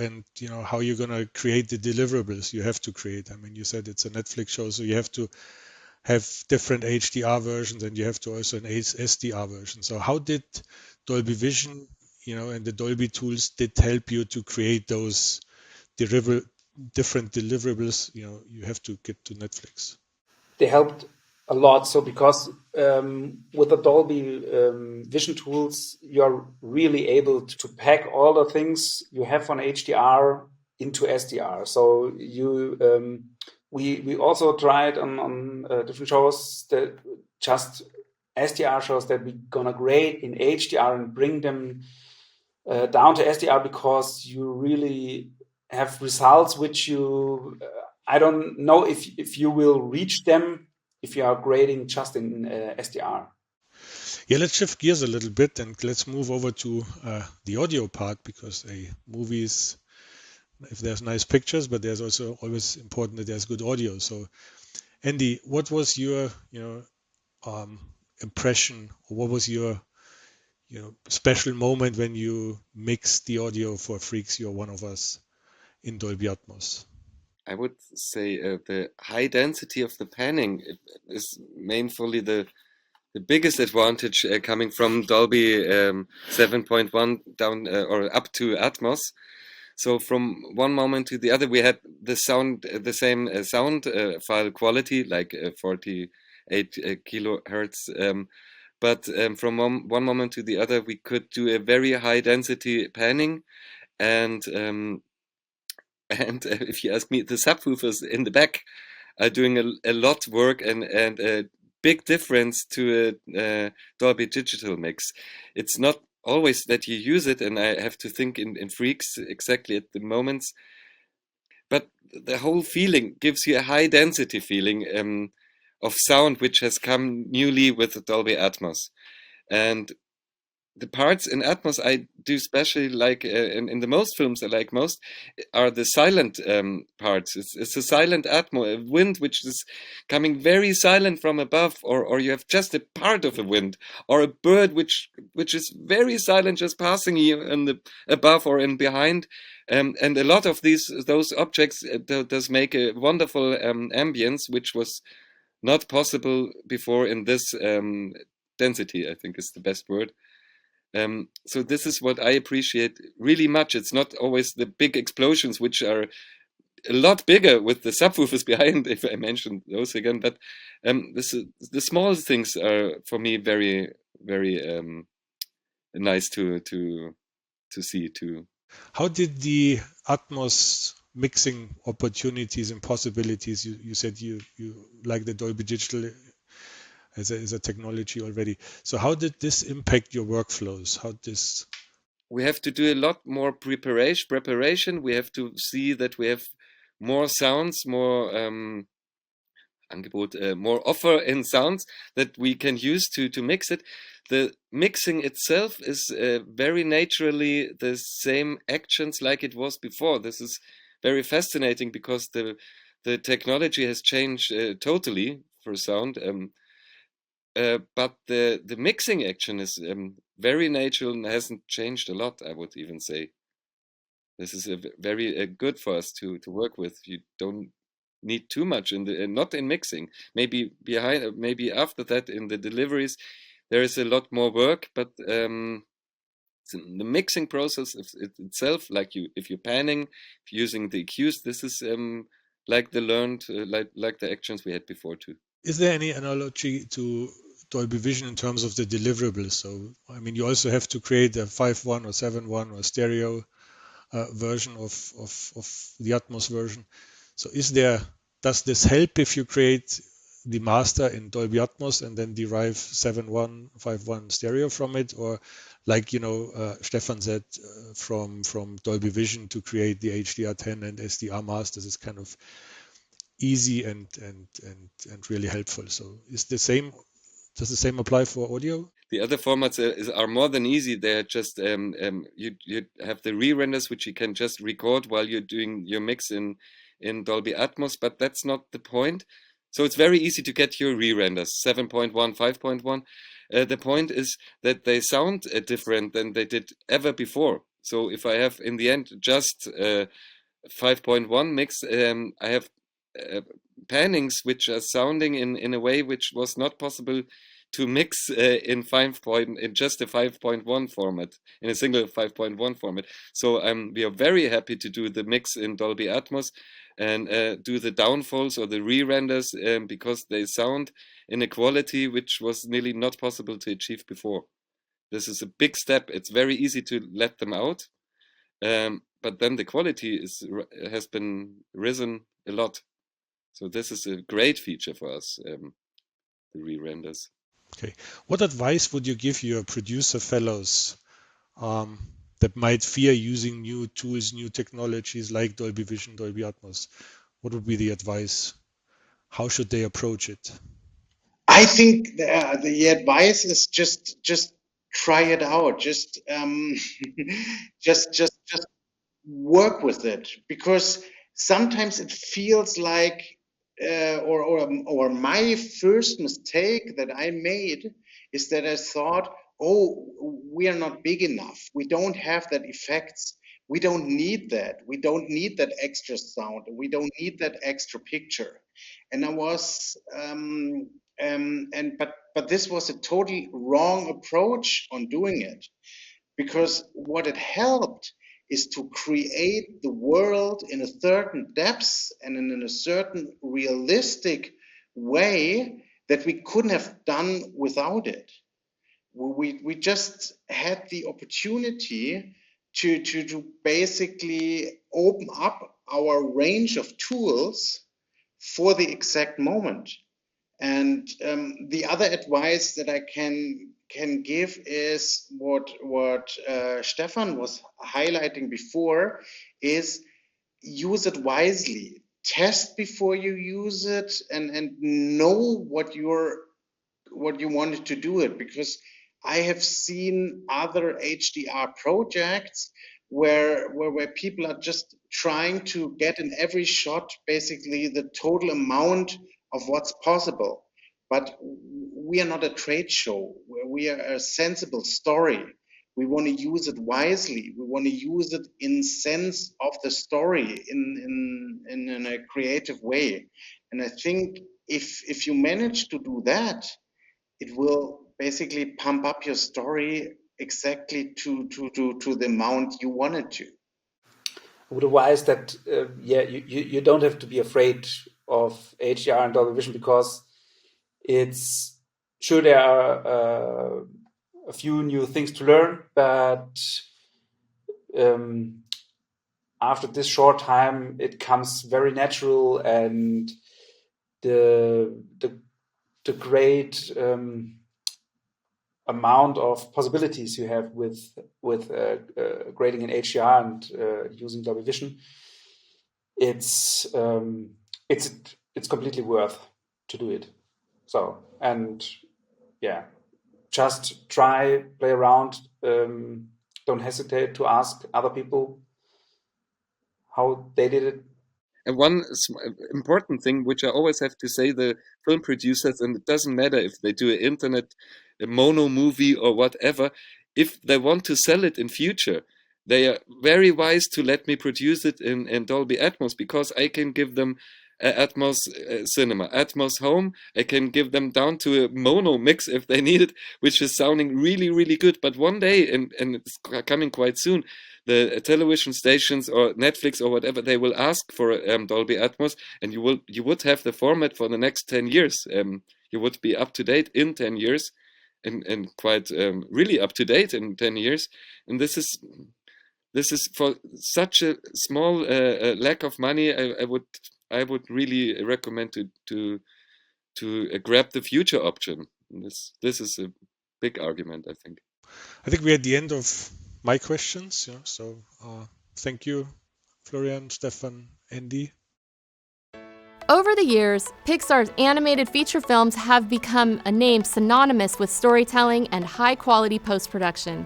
and how you're going to create the deliverables you have to create. I mean, you said it's a Netflix show, so you have to have different HDR versions and you have to also an SDR version. So how did Dolby Vision, and the Dolby tools did help you to create those different deliverables you have to get to Netflix? They helped a lot. So because with the Dolby Vision tools, you're really able to pack all the things you have on HDR into SDR. So we also tried on different shows that just SDR shows that we're gonna grade in HDR and bring them down to SDR, because you really have results which you I don't know if you will reach them if you are grading just in SDR. Yeah, let's shift gears a little bit and let's move over to the audio part, because a movie is, if there's nice pictures, but there's also always important that there's good audio. So, Andy, what was your impression, or what was your special moment when you mixed the audio for Freaks, You're One of Us in Dolby Atmos? I would say the high density of the panning is mainly the biggest advantage coming from Dolby 7.1 down or up to Atmos. So from one moment to the other, we had the same sound file quality, like 48 kilohertz. But from one moment to the other, we could do a very high density panning, and if you ask me, the subwoofers in the back are doing a lot work and a big difference to a Dolby digital mix. It's not always that you use it, and I have to think in Freaks exactly at the moments, but the whole feeling gives you a high density feeling of sound, which has come newly with the Dolby Atmos. And the parts in Atmos I do especially like in the most films I like most are the silent parts. It's a silent atmo, a wind which is coming very silent from above, or you have just a part of a wind, or a bird which is very silent, just passing you in the above or in behind. And a lot of those objects does make a wonderful ambience, which was not possible before in this density, I think is the best word. So this is what I appreciate really much. It's not always the big explosions, which are a lot bigger with the subwoofers behind, if I mention those again. But the small things are for me very, very nice to see too. How did the Atmos mixing opportunities and possibilities? You said you like the Dolby Digital as a technology already. So how did this impact your workflows? We have to do a lot more preparation. We have to see that we have more sounds, more more offer in sounds that we can use to mix it. The mixing itself is very naturally the same actions like it was before. This is very fascinating because the technology has changed totally for sound. But the mixing action is very natural and hasn't changed a lot, I would even say. This is very good for us to work with. You don't need too much not in mixing. Maybe after that in the deliveries, there is a lot more work. But the mixing process itself, if you're panning, if you're using the EQs, this is like the learned like the actions we had before too. Is there any analogy to Dolby Vision in terms of the deliverables? So, I mean, you also have to create a 5.1 or 7.1 or stereo version of the Atmos version. So does this help if you create the master in Dolby Atmos and then derive 7.1, 5.1 stereo from it? Or like, Stephan said, from Dolby Vision to create the HDR10 and SDR masters is kind of easy and really helpful. So does the same apply for audio? The other formats are more than easy. They're just you have the re-renders which you can just record while you're doing your mix in Dolby Atmos, but that's not the point. So it's very easy to get your re-renders 7.1, 5.1. The point is that they sound different than they did ever before. So if I have in the end just 5.1 mix, I have pannings which are sounding in a way which was not possible to mix in just a 5.1 format, in a single 5.1 format. So we are very happy to do the mix in Dolby Atmos and do the downfalls or the re-renders because they sound in a quality which was nearly not possible to achieve before. This is a big step. It's very easy to let them out, but then the quality has been risen a lot. So this is a great feature for us, the re-renders. Okay. What advice would you give your producer fellows that might fear using new tools, new technologies like Dolby Vision, Dolby Atmos? What would be the advice? How should they approach it? I think the advice is just try it out. Just just work with it, because sometimes it feels like or my first mistake that I made is that I thought, oh, we are not big enough. We don't have that effects. We don't need that. We don't need that extra sound. We don't need that extra picture. And I was but this was a totally wrong approach on doing it, because what it helped is to create the world in a certain depth and in a certain realistic way that we couldn't have done without it. We just had the opportunity to basically open up our range of tools for the exact moment. And the other advice that I can give is what Stephan was highlighting before, is use it wisely. Test before you use it, and know what you wanted to do it, because I have seen other HDR projects where people are just trying to get in every shot basically the total amount of what's possible. But we are not a trade show. We are a sensible story. We want to use it wisely. We want to use it in sense of the story in a creative way. And I think if you manage to do that, it will basically pump up your story exactly to the amount you wanted to. I would advise that you don't have to be afraid of HDR and Dolby Vision, because it's sure there are a few new things to learn, but after this short time it comes very natural, and the great amount of possibilities you have with grading in HDR and using Dolby Vision, it's completely worth to do it. So, and yeah, just try, play around. Don't hesitate to ask other people how they did it. And one important thing, which I always have to say, the film producers, and it doesn't matter if they do an internet, a mono movie or whatever, if they want to sell it in future, they are very wise to let me produce it in Dolby Atmos, because I can give them Atmos cinema, Atmos home. I can give them down to a mono mix if they need it, which is sounding really, really good. But one day, and it's coming quite soon, the television stations or Netflix or whatever, they will ask for Dolby Atmos, and you would have the format for the next 10 years. You would be up to date in 10 years, and quite really up to date in 10 years. And this is for such a small lack of money. I would really recommend to grab the future option. This is a big argument, I think. I think we're at the end of my questions. Yeah, so thank you, Florian, Stephan, Andy. Over the years, Pixar's animated feature films have become a name synonymous with storytelling and high-quality post-production.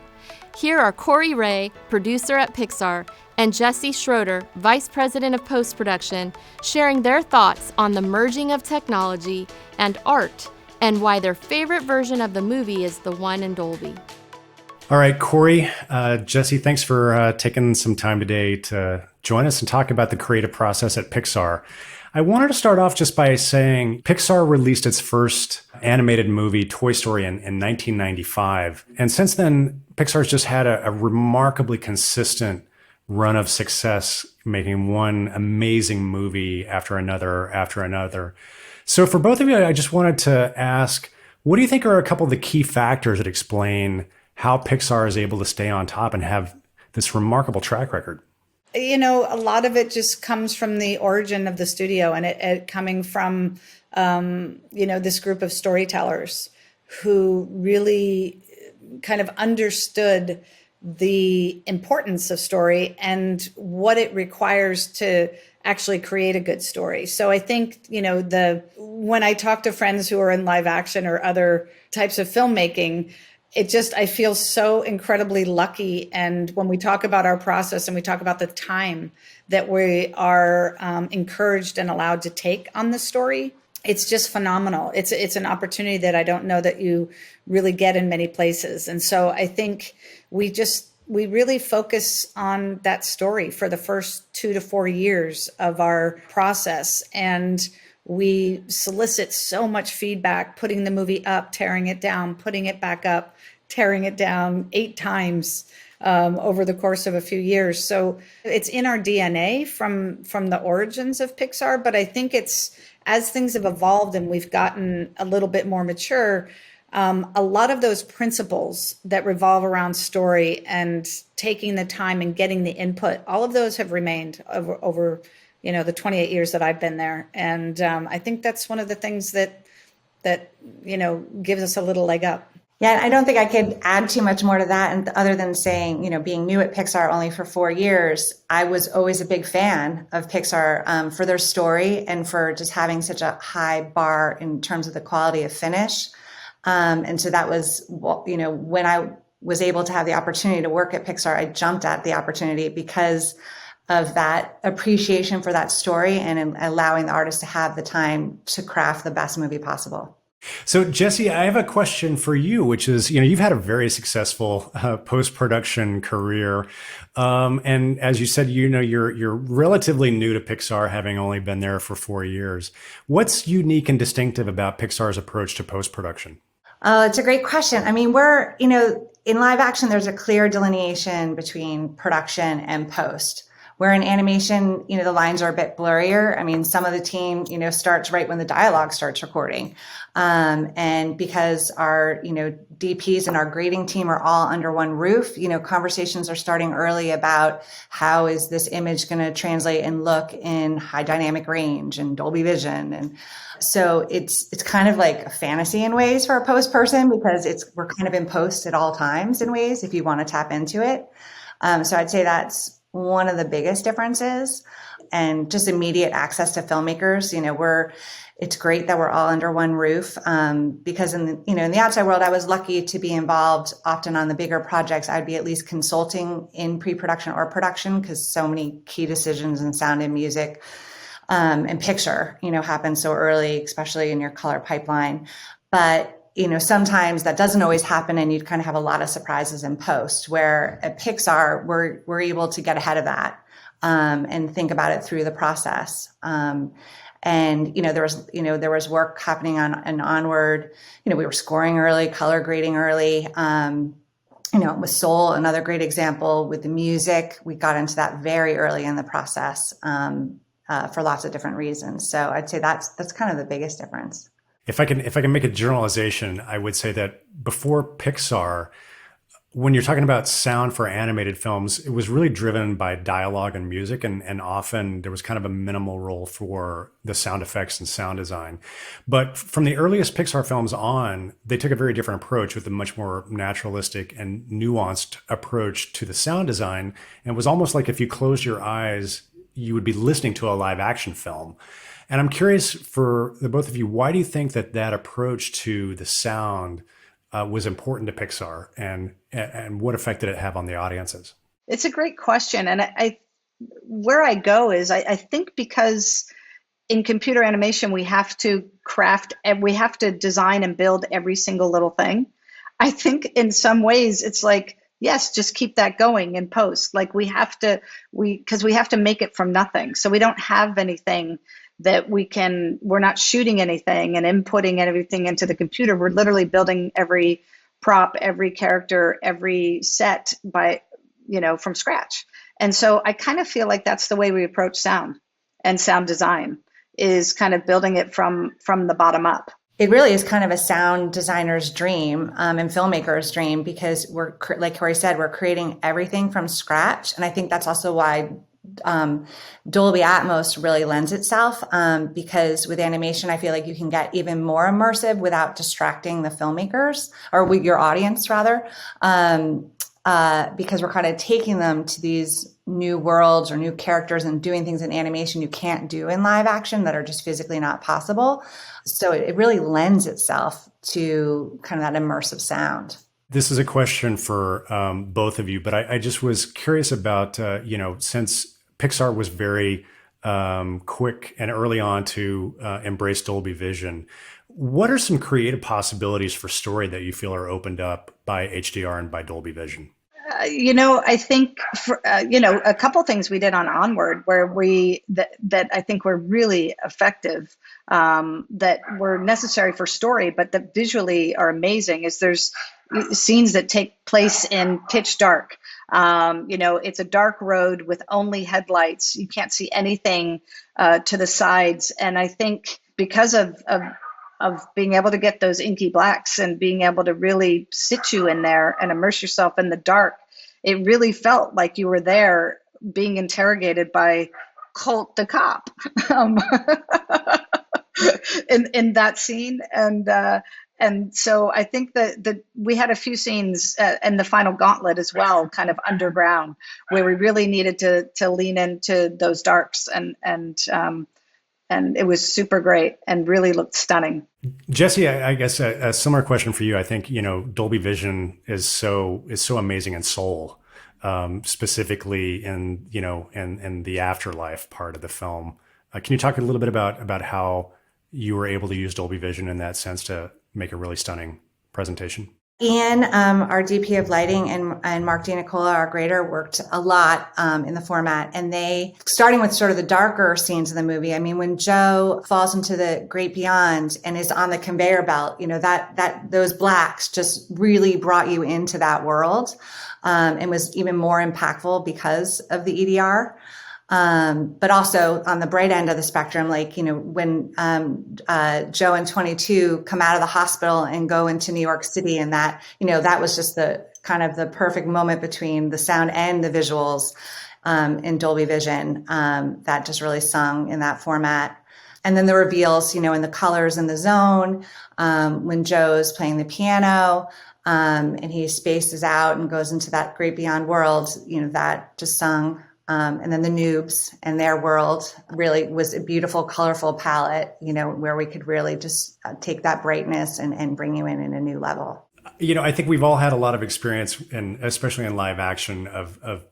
Here are Kori Ray, producer at Pixar, and Jessie, Schroeder, vice president of post-production, sharing their thoughts on the merging of technology and art, and why their favorite version of the movie is the one in Dolby. All right, Kori, Jessie, thanks for taking some time today to join us and talk about the creative process at Pixar. I wanted to start off just by saying Pixar released its first animated movie, Toy Story, in 1995. And since then, Pixar's just had a remarkably consistent run of success, making one amazing movie after another. So for both of you, I just wanted to ask, what do you think are a couple of the key factors that explain how Pixar is able to stay on top and have this remarkable track record? You know, a lot of it just comes from the origin of the studio, and it coming from, this group of storytellers who really kind of understood the importance of story and what it requires to actually create a good story. So I think, when I talk to friends who are in live action or other types of filmmaking, I feel so incredibly lucky. And when we talk about our process and we talk about the time that we are encouraged and allowed to take on the story, it's just phenomenal. It's an opportunity that I don't know that you really get in many places. And so I think we really focus on that story for the first 2 to 4 years of our process. And we solicit so much feedback, putting the movie up, tearing it down, putting it back up, tearing it down 8 times over the course of a few years. So it's in our DNA from the origins of Pixar. But I think as things have evolved and we've gotten a little bit more mature, a lot of those principles that revolve around story and taking the time and getting the input, all of those have remained over the 28 years that I've been there. And I think that's one of the things that gives us a little leg up. Yeah, I don't think I could add too much more to that. And other than saying, being new at Pixar only for 4 years, I was always a big fan of Pixar for their story and for just having such a high bar in terms of the quality of finish. And so that was, when I was able to have the opportunity to work at Pixar, I jumped at the opportunity because of that appreciation for that story and allowing the artist to have the time to craft the best movie possible. So, Jessie, I have a question for you, which is, you've had a very successful post-production career. And as you said, you're relatively new to Pixar, having only been there for 4 years. What's unique and distinctive about Pixar's approach to post-production? It's a great question. I mean, we're, in live action, there's a clear delineation between production and post. Where in animation, the lines are a bit blurrier. I mean, some of the team, starts right when the dialogue starts recording. And because our, DPs and our grading team are all under one roof, conversations are starting early about how is this image going to translate and look in high dynamic range and Dolby Vision. And so it's kind of like a fantasy in ways for a post person because we're kind of in post at all times in ways if you want to tap into it. So I'd say that's one of the biggest differences, and just immediate access to filmmakers. It's great that we're all under one roof. Because in the outside world, I was lucky to be involved often on the bigger projects. I'd be at least consulting in pre-production or production because so many key decisions in sound and music, and picture, happen so early, especially in your color pipeline. But sometimes that doesn't always happen and you kind of have a lot of surprises in post, where at Pixar, we're able to get ahead of that, and think about it through the process. And, there was work happening on and onward, we were scoring early, color grading early, with Soul, another great example with the music, we got into that very early in the process, for lots of different reasons. So I'd say that's kind of the biggest difference. If I can make a generalization, I would say that before Pixar, when you're talking about sound for animated films, it was really driven by dialogue and music, and often there was kind of a minimal role for the sound effects and sound design. But from the earliest Pixar films on, they took a very different approach with a much more naturalistic and nuanced approach to the sound design. And it was almost like if you closed your eyes, you would be listening to a live action film. And I'm curious for the both of you, why do you think that approach to the sound was important to Pixar, and what effect did it have on the audiences? It's a great question. And where I go is I think because in computer animation, we have to we have to design and build every single little thing. I think in some ways it's like, yes, just keep that going in post. Like because we have to make it from nothing. So we don't have anything that we're not shooting anything and inputting everything into the computer. We're literally building every prop, every character, every set from scratch. And so I kind of feel like that's the way we approach sound and sound design, is kind of building it from the bottom up. It really is kind of a sound designer's dream, and filmmaker's dream, because like Kori said, we're creating everything from scratch. And I think that's also why Dolby Atmos really lends itself, because with animation, I feel like you can get even more immersive without distracting the filmmakers, or with your audience rather, because we're kind of taking them to these new worlds or new characters and doing things in animation you can't do in live action that are just physically not possible. So it really lends itself to kind of that immersive sound. This is a question for both of you, but I just was curious about, since Pixar was very quick and early on to embrace Dolby Vision, what are some creative possibilities for story that you feel are opened up by HDR and by Dolby Vision? I think for, a couple things we did on Onward where that I think were really effective, that were necessary for story, but that visually are amazing, is there's scenes that take place in pitch dark. It's a dark road with only headlights. You can't see anything to the sides. And I think because of being able to get those inky blacks and being able to really sit you in there and immerse yourself in the dark, it really felt like you were there being interrogated by Colt the cop in that scene. And so I think that we had a few scenes in the final gauntlet as well, kind of underground, where we really needed to lean into those darks, and it was super great and really looked stunning. Jessie, I guess a similar question for you. I think, Dolby Vision is so amazing in Soul, specifically in the afterlife part of the film. Can you talk a little bit about how you were able to use Dolby Vision in that sense to make a really stunning presentation? Ian, our DP of lighting, and Mark DiNicola, our grader, worked a lot in the format. And they, starting with sort of the darker scenes of the movie, I mean, when Joe falls into the great beyond and is on the conveyor belt, that those blacks just really brought you into that world, and was even more impactful because of the EDR. But also on the bright end of the spectrum, when Joe and 22 come out of the hospital and go into New York City, and that was just the kind of the perfect moment between the sound and the visuals in Dolby Vision, that just really sung in that format. And then the reveals, in the colors in the zone, when Joe's playing the piano, and he spaces out and goes into that great beyond world, that just sung. And then the noobs and their world really was a beautiful, colorful palette, where we could really just take that brightness and bring you in a new level. I think we've all had a lot of experience, and especially in live action, of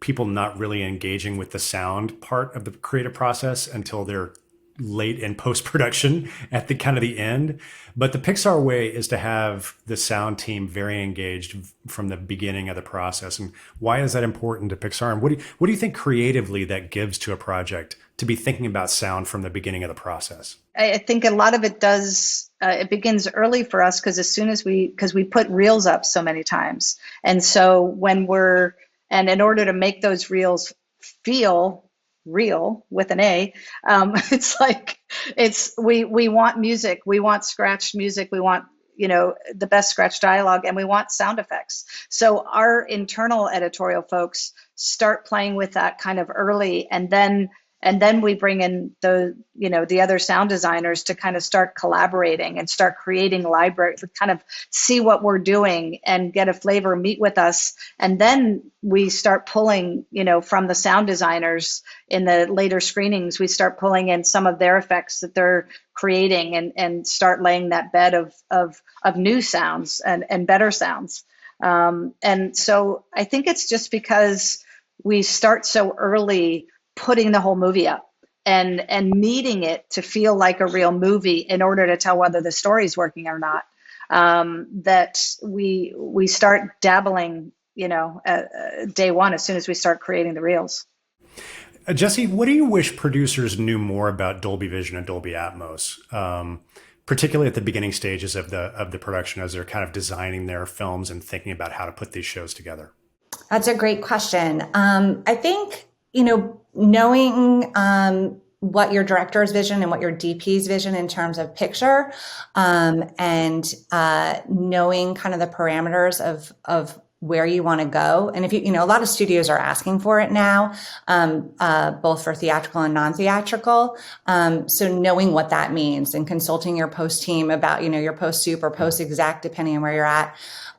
people not really engaging with the sound part of the creative process until they're late in post-production at the kind of the end. But the Pixar way is to have the sound team very engaged from the beginning of the process. And why is that important to Pixar? And what do you think creatively that gives to a project to be thinking about sound from the beginning of the process? I think a lot of it does, it begins early for us because we put reels up so many times. And so and in order to make those reels feel real with an A, we want music, we want scratched music, we want the best scratch dialogue, and we want sound effects. So our internal editorial folks start playing with that kind of early, and then we bring in the other sound designers to kind of start collaborating and start creating libraries, to kind of see what we're doing and get a flavor, meet with us. And then we start pulling, from the sound designers in the later screenings, we start pulling in some of their effects that they're creating and start laying that bed of new sounds and better sounds. And so I think it's just because we start so early putting the whole movie up and needing it to feel like a real movie in order to tell whether the story's working or not, that we start dabbling, day one, as soon as we start creating the reels. Jessie, what do you wish producers knew more about Dolby Vision and Dolby Atmos, particularly at the beginning stages of the production, as they're kind of designing their films and thinking about how to put these shows together? That's a great question. I think, knowing what your director's vision and what your DP's vision in terms of picture, and knowing kind of the parameters of where you want to go. And if you know, a lot of studios are asking for it now, both for theatrical and non-theatrical. So knowing what that means and consulting your post team about, your post soup or post exec, depending on where you're at,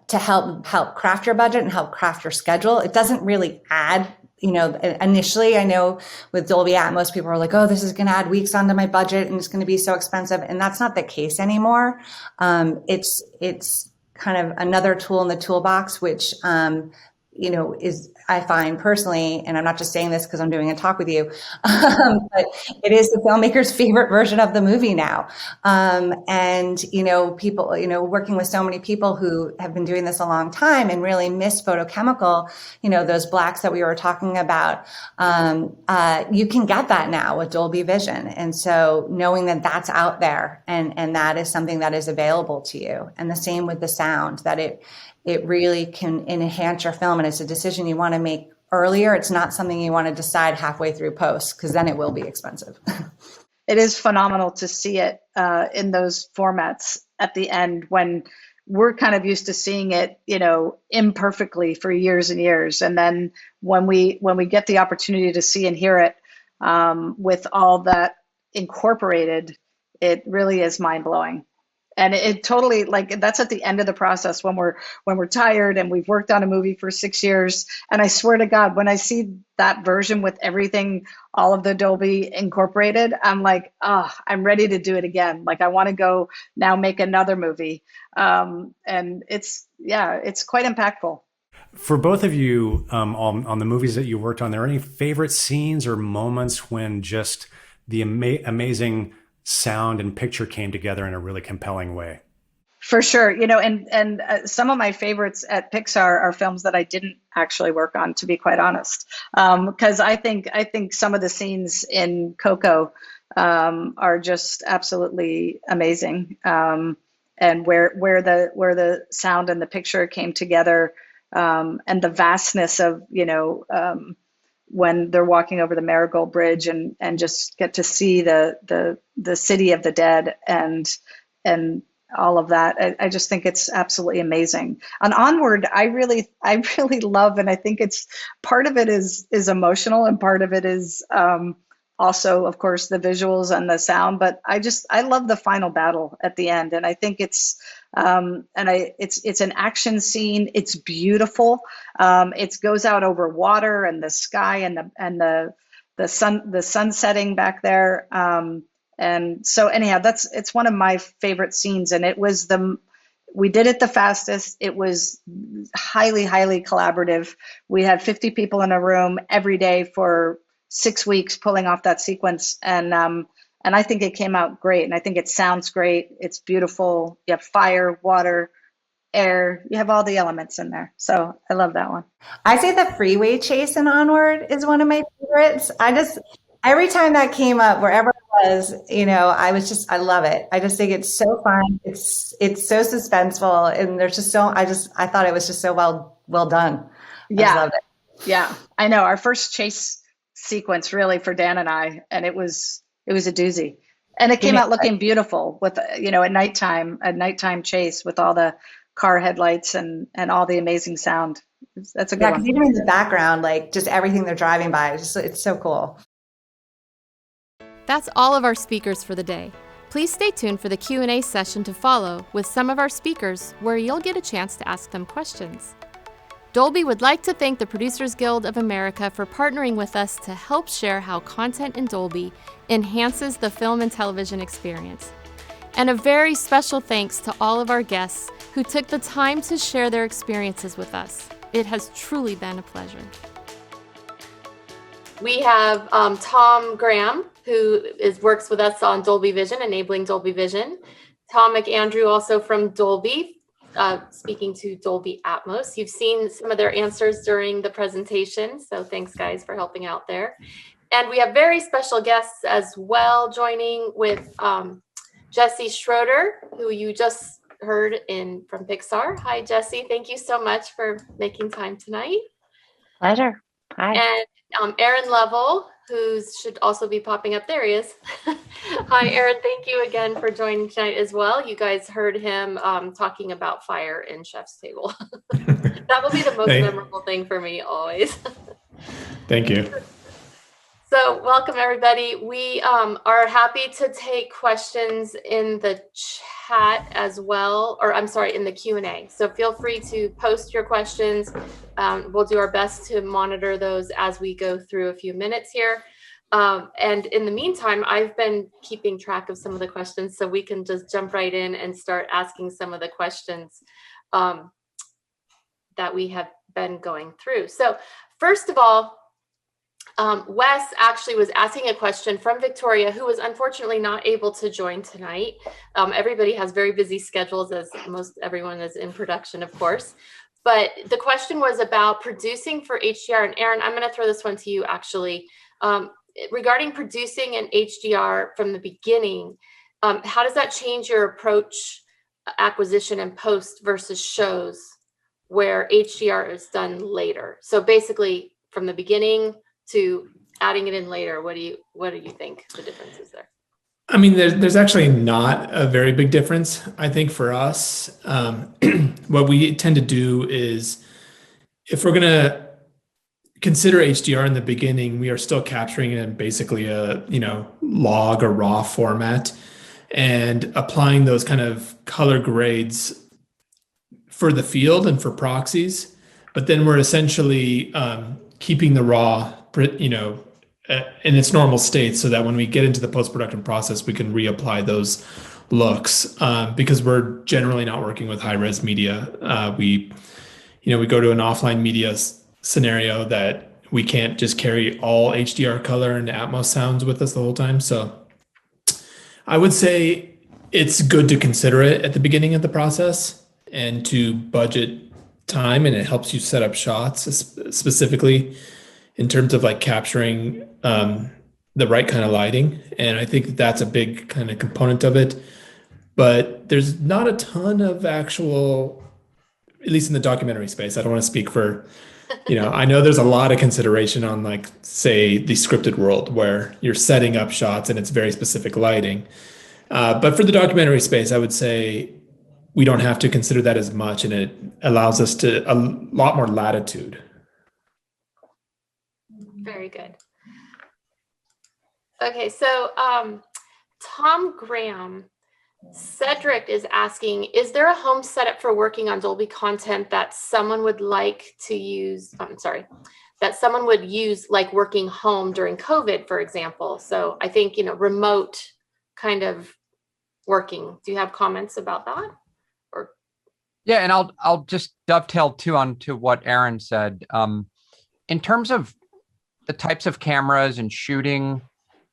to help craft your budget and help craft your schedule. It doesn't really add, initially, I know with Dolby Atmos, people are like, oh, this is going to add weeks onto my budget and it's going to be so expensive. And that's not the case anymore. It's kind of another tool in the toolbox, which, is, I find personally, and I'm not just saying this because I'm doing a talk with you, but it is the filmmaker's favorite version of the movie now. And, people, working with so many people who have been doing this a long time and really miss photochemical, those blacks that we were talking about, you can get that now with Dolby Vision. And so knowing that that's out there and that is something that is available to you. And the same with the sound, that it really can enhance your film, and it's a decision you want to make earlier. It's not something you want to decide halfway through post, because then it will be expensive. It is phenomenal to see it in those formats at the end, when we're kind of used to seeing it, imperfectly for years and years. And then when we get the opportunity to see and hear it with all that incorporated, it really is mind blowing. And it totally, that's at the end of the process when we're tired and we've worked on a movie for 6 years. And I swear to God, when I see that version with everything, all of the Dolby incorporated, I'm like, I'm ready to do it again. I want to go now make another movie. And it's quite impactful. For both of you, on the movies that you worked on, are there any favorite scenes or moments when just the amazing sound and picture came together in a really compelling way? For sure. And some of my favorites at Pixar are films that I didn't actually work on, to be quite honest. Because I think some of the scenes in Coco are just absolutely amazing. And where the sound and the picture came together, and the vastness of, when they're walking over the Marigold Bridge and just get to see the city of the dead and all of that. I just think it's absolutely amazing. On Onward, I really love, and I think it's part of it is emotional, and part of it is also, of course, the visuals and the sound. But I love the final battle at the end, and I think it's it's an action scene. It's beautiful. It goes out over water and the sky and the sun setting back there. And so anyhow, it's one of my favorite scenes, and we did it the fastest. It was highly, highly collaborative. We had 50 people in a room every day for 6 weeks pulling off that sequence. And I think it came out great. And I think it sounds great. It's beautiful. You have fire, water, air. You have all the elements in there. So I love that one. I say the freeway chase in Onward is one of my favorites. Every time that came up, wherever it was, I love it. I just think it's so fun. It's so suspenseful, and there's just I thought it was just so well done. Yeah. I loved it. Yeah, I know. Our first chase sequence really for Dan and I, and it was a doozy. And it came out looking beautiful with, a nighttime chase with all the car headlights and all the amazing sound. That's a good one. Even in the background, just everything they're driving by, it's so cool. That's all of our speakers for the day. Please stay tuned for the Q&A session to follow with some of our speakers, where you'll get a chance to ask them questions. Dolby would like to thank the Producers Guild of America for partnering with us to help share how content in Dolby enhances the film and television experience. And a very special thanks to all of our guests who took the time to share their experiences with us. It has truly been a pleasure. We have Tom Graham, who works with us on Dolby Vision, enabling Dolby Vision. Tom McAndrew, also from Dolby, speaking to Dolby Atmos. You've seen some of their answers during the presentation, so thanks guys for helping out there. And we have very special guests as well, joining with Jessie Schroeder, who you just heard from Pixar. Hi, Jessie. Thank you so much for making time tonight. Pleasure. Hi. And Aaron Lovell, who should also be popping up. There he is. Hi, Aaron. Thank you again for joining tonight as well. You guys heard him talking about fire in Chef's Table. That will be the most Hey. memorable thing for me always. Thank you. So welcome everybody. We are happy to take questions in the chat as well, or I'm sorry, in the Q&A. So feel free to post your questions. We'll do our best to monitor those as we go through a few minutes here. And in the meantime, I've been keeping track of some of the questions, so we can just jump right in and start asking some of the questions that we have been going through. So first of all, Wes actually was asking a question from Victoria, who was unfortunately not able to join tonight. Everybody has very busy schedules, as most everyone is in production, of course. But the question was about producing for HDR. And Aaron, I'm going to throw this one to you, actually. Regarding producing in HDR from the beginning, how does that change your approach, acquisition and post versus shows where HDR is done later? So basically, from the beginning to adding it in later, what do you think the difference is there? I mean, there's actually not a very big difference. I think for us, what we tend to do is, if we're going to consider HDR in the beginning, we are still capturing it in basically a log or raw format, and applying those kind of color grades for the field and for proxies. But then we're essentially keeping the raw in its normal state, so that when we get into the post-production process, we can reapply those looks, because we're generally not working with high-res media. We go to an offline media scenario that we can't just carry all HDR color and Atmos sounds with us the whole time. So I would say it's good to consider it at the beginning of the process and to budget time, and it helps you set up shots specifically in terms of like capturing the right kind of lighting. And I think that's a big kind of component of it. But there's not a ton of actual, at least in the documentary space, I don't want to speak for, I know there's a lot of consideration on, like, say, the scripted world where you're setting up shots and it's very specific lighting. But for the documentary space, I would say we don't have to consider that as much, and it allows us to a lot more latitude. Very good. Okay, so Tom Graham, Cedric is asking, is there a home setup for working on Dolby content that someone would like to use? That someone would use, like working home during COVID, for example. So I think, remote kind of working. Do you have comments about that? Or yeah, and I'll just dovetail too onto what Aaron said. In terms of the types of cameras and shooting,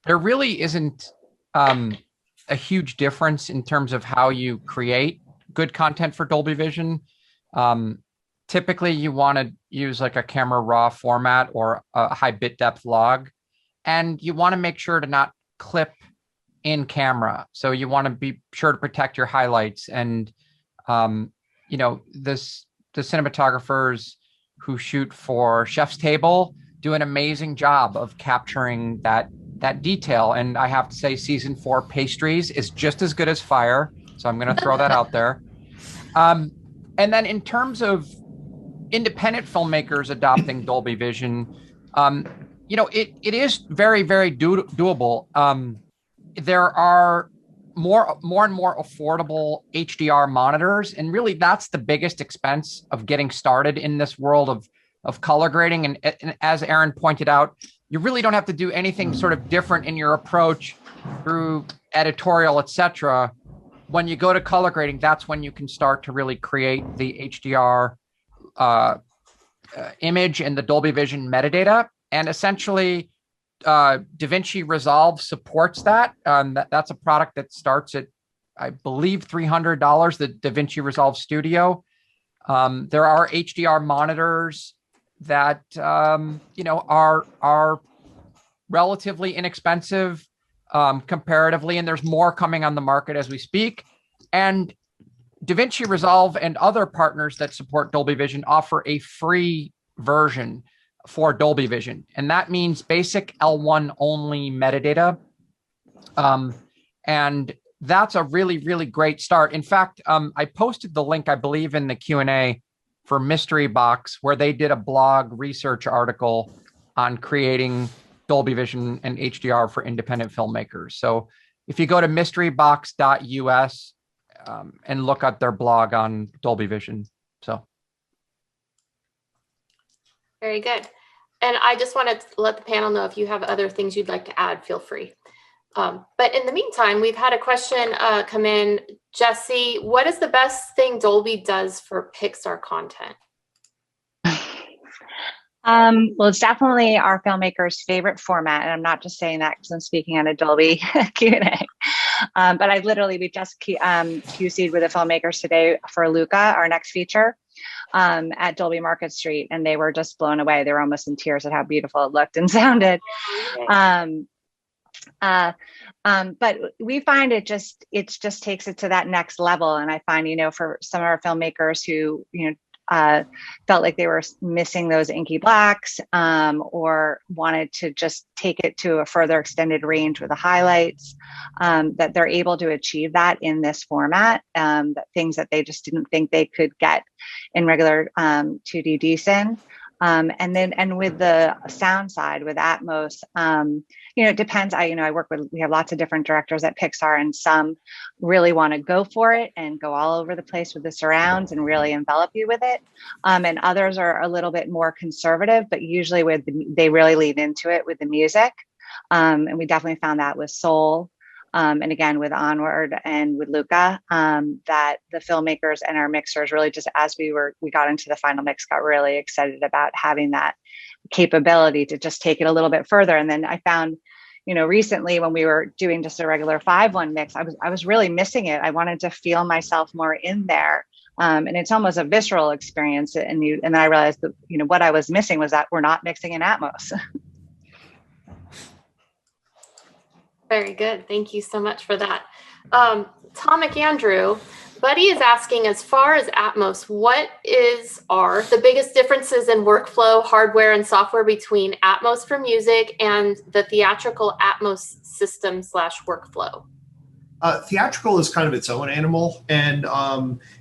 there really isn't a huge difference in terms of how you create good content for Dolby Vision. Typically, you want to use like a camera raw format or a high bit depth log, and you want to make sure to not clip in camera. So you want to be sure to protect your highlights. And the cinematographers who shoot for Chef's Table do an amazing job of capturing that detail. And I have to say, season 4 Pastries is just as good as Fire. So I'm going to throw that out there. And then in terms of independent filmmakers adopting Dolby Vision, it is very, very doable. There are more and more affordable HDR monitors. And really, that's the biggest expense of getting started in this world of color grading. And as Aaron pointed out, you really don't have to do anything sort of different in your approach through editorial, etc. When you go to color grading, that's when you can start to really create the HDR image and the Dolby Vision metadata. And essentially, DaVinci Resolve supports that. That's a product that starts at, I believe, $300, the DaVinci Resolve Studio. There are HDR monitors that are relatively inexpensive comparatively, and there's more coming on the market as we speak. And DaVinci Resolve and other partners that support Dolby Vision offer a free version for Dolby Vision, and that means basic L1 only metadata. And that's a really, really great start. In fact, I posted the link, I believe, in the Q&A for Mystery Box, where they did a blog research article on creating Dolby Vision and HDR for independent filmmakers. So if you go to mysterybox.us and look at their blog on Dolby Vision. So. Very good. And I just want to let the panel know if you have other things you'd like to add, feel free. But in the meantime, we've had a question come in. Jessie, what is the best thing Dolby does for Pixar content? Well, it's definitely our filmmakers' favorite format, and I'm not just saying that because I'm speaking at a Dolby Q&A. But we just QC'd with the filmmakers today for Luca, our next feature, at Dolby Market Street, and they were just blown away. They were almost in tears at how beautiful it looked and sounded. But we find it just takes it to that next level. And I find, for some of our filmmakers who, felt like they were missing those inky blacks, or wanted to just take it to a further extended range with the highlights, that they're able to achieve that in this format, that things that they just didn't think they could get in regular 2D DSIN. And with the sound side, with Atmos, it depends. We have lots of different directors at Pixar, and some really want to go for it and go all over the place with the surrounds and really envelop you with it. And others are a little bit more conservative, but usually they really lean into it with the music. And we definitely found that with Soul. And again, with Onward and with Luca, that the filmmakers and our mixers really just, as we got into the final mix, got really excited about having that capability to just take it a little bit further. And then I found, recently when we were doing just a regular 5:1 mix, I was really missing it. I wanted to feel myself more in there. And it's almost a visceral experience. And then I realized that, what I was missing was that we're not mixing in Atmos. Very good. Thank you so much for that. Tom McAndrew, Buddy is asking, as far as Atmos, what are the biggest differences in workflow, hardware, and software between Atmos for music and the theatrical Atmos system / workflow? Theatrical is kind of its own animal, and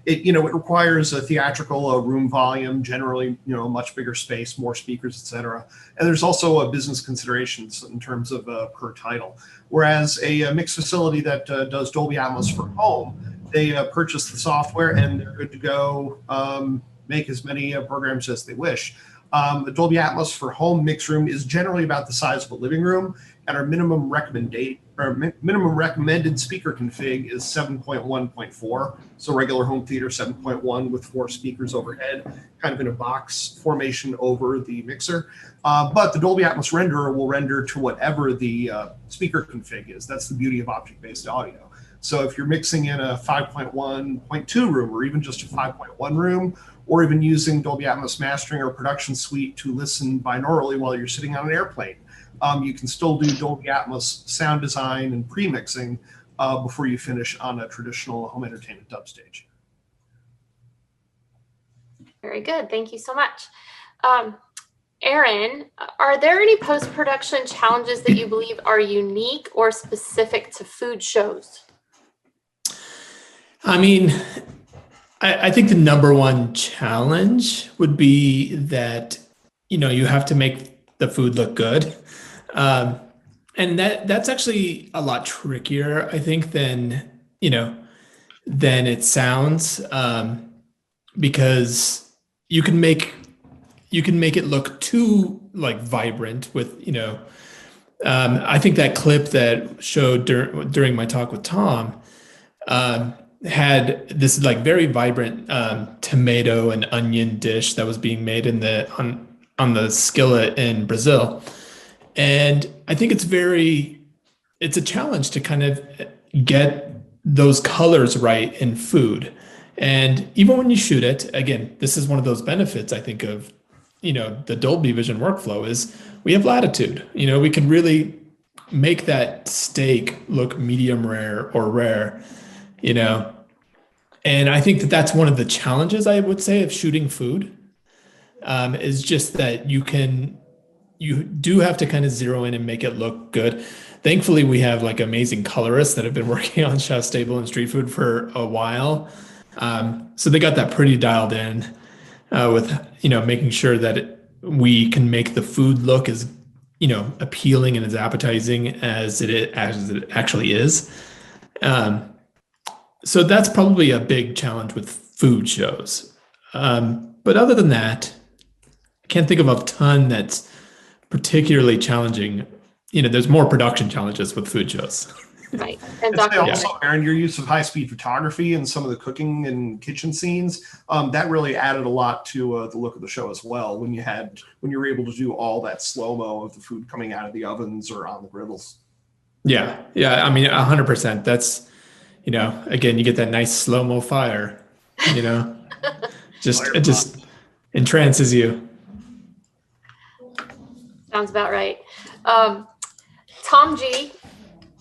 it requires a theatrical room volume, generally a much bigger space, more speakers, etc. And there's also business considerations in terms of per title. Whereas a mixed facility that does Dolby Atmos for home, they purchase the software and they're good to go, make as many programs as they wish. The Dolby Atmos for home mix room is generally about the size of a living room, and our minimum recommended speaker config is 7.1.4. So regular home theater 7.1 with 4 speakers overhead, kind of in a box formation over the mixer. But the Dolby Atmos renderer will render to whatever the speaker config is. That's the beauty of object-based audio. So if you're mixing in a 5.1.2 room, or even just a 5.1 room, or even using Dolby Atmos mastering or production suite to listen binaurally while you're sitting on an airplane, you can still do Dolby Atmos sound design and pre-mixing before you finish on a traditional home entertainment dub stage. Very good. Thank you so much. Aaron, are there any post-production challenges that you believe are unique or specific to food shows? I mean, I think the number one challenge would be that, you have to make the food look good. And that's actually a lot trickier, I think, than it sounds, because you can make it look too vibrant with, I think that clip that showed during my talk with Tom, had this very vibrant tomato and onion dish that was being made on the skillet in Brazil. And I think it's a challenge to kind of get those colors right in food. And even when you shoot it, again, this is one of those benefits, I think, of, the Dolby Vision workflow is we have latitude. We can really make that steak look medium rare or rare, And I think that that's one of the challenges, I would say, of shooting food, is just that you do have to kind of zero in and make it look good. Thankfully, we have amazing colorists that have been working on Chef's Table and Street Food for a while. So they got that pretty dialed in. with making sure that we can make the food look as appealing and as appetizing as it actually is. So that's probably a big challenge with food shows. But other than that, I can't think of a ton that's particularly challenging. There's more production challenges with food shows. Right. And also, Aaron, your use of high-speed photography and some of the cooking and kitchen scenes, that really added a lot to the look of the show as well. When you were able to do all that slow-mo of the food coming out of the ovens or on the griddles. Yeah. I mean, 100%. That's, again, you get that nice slow-mo fire. It just entrances you. Sounds about right. Tom G.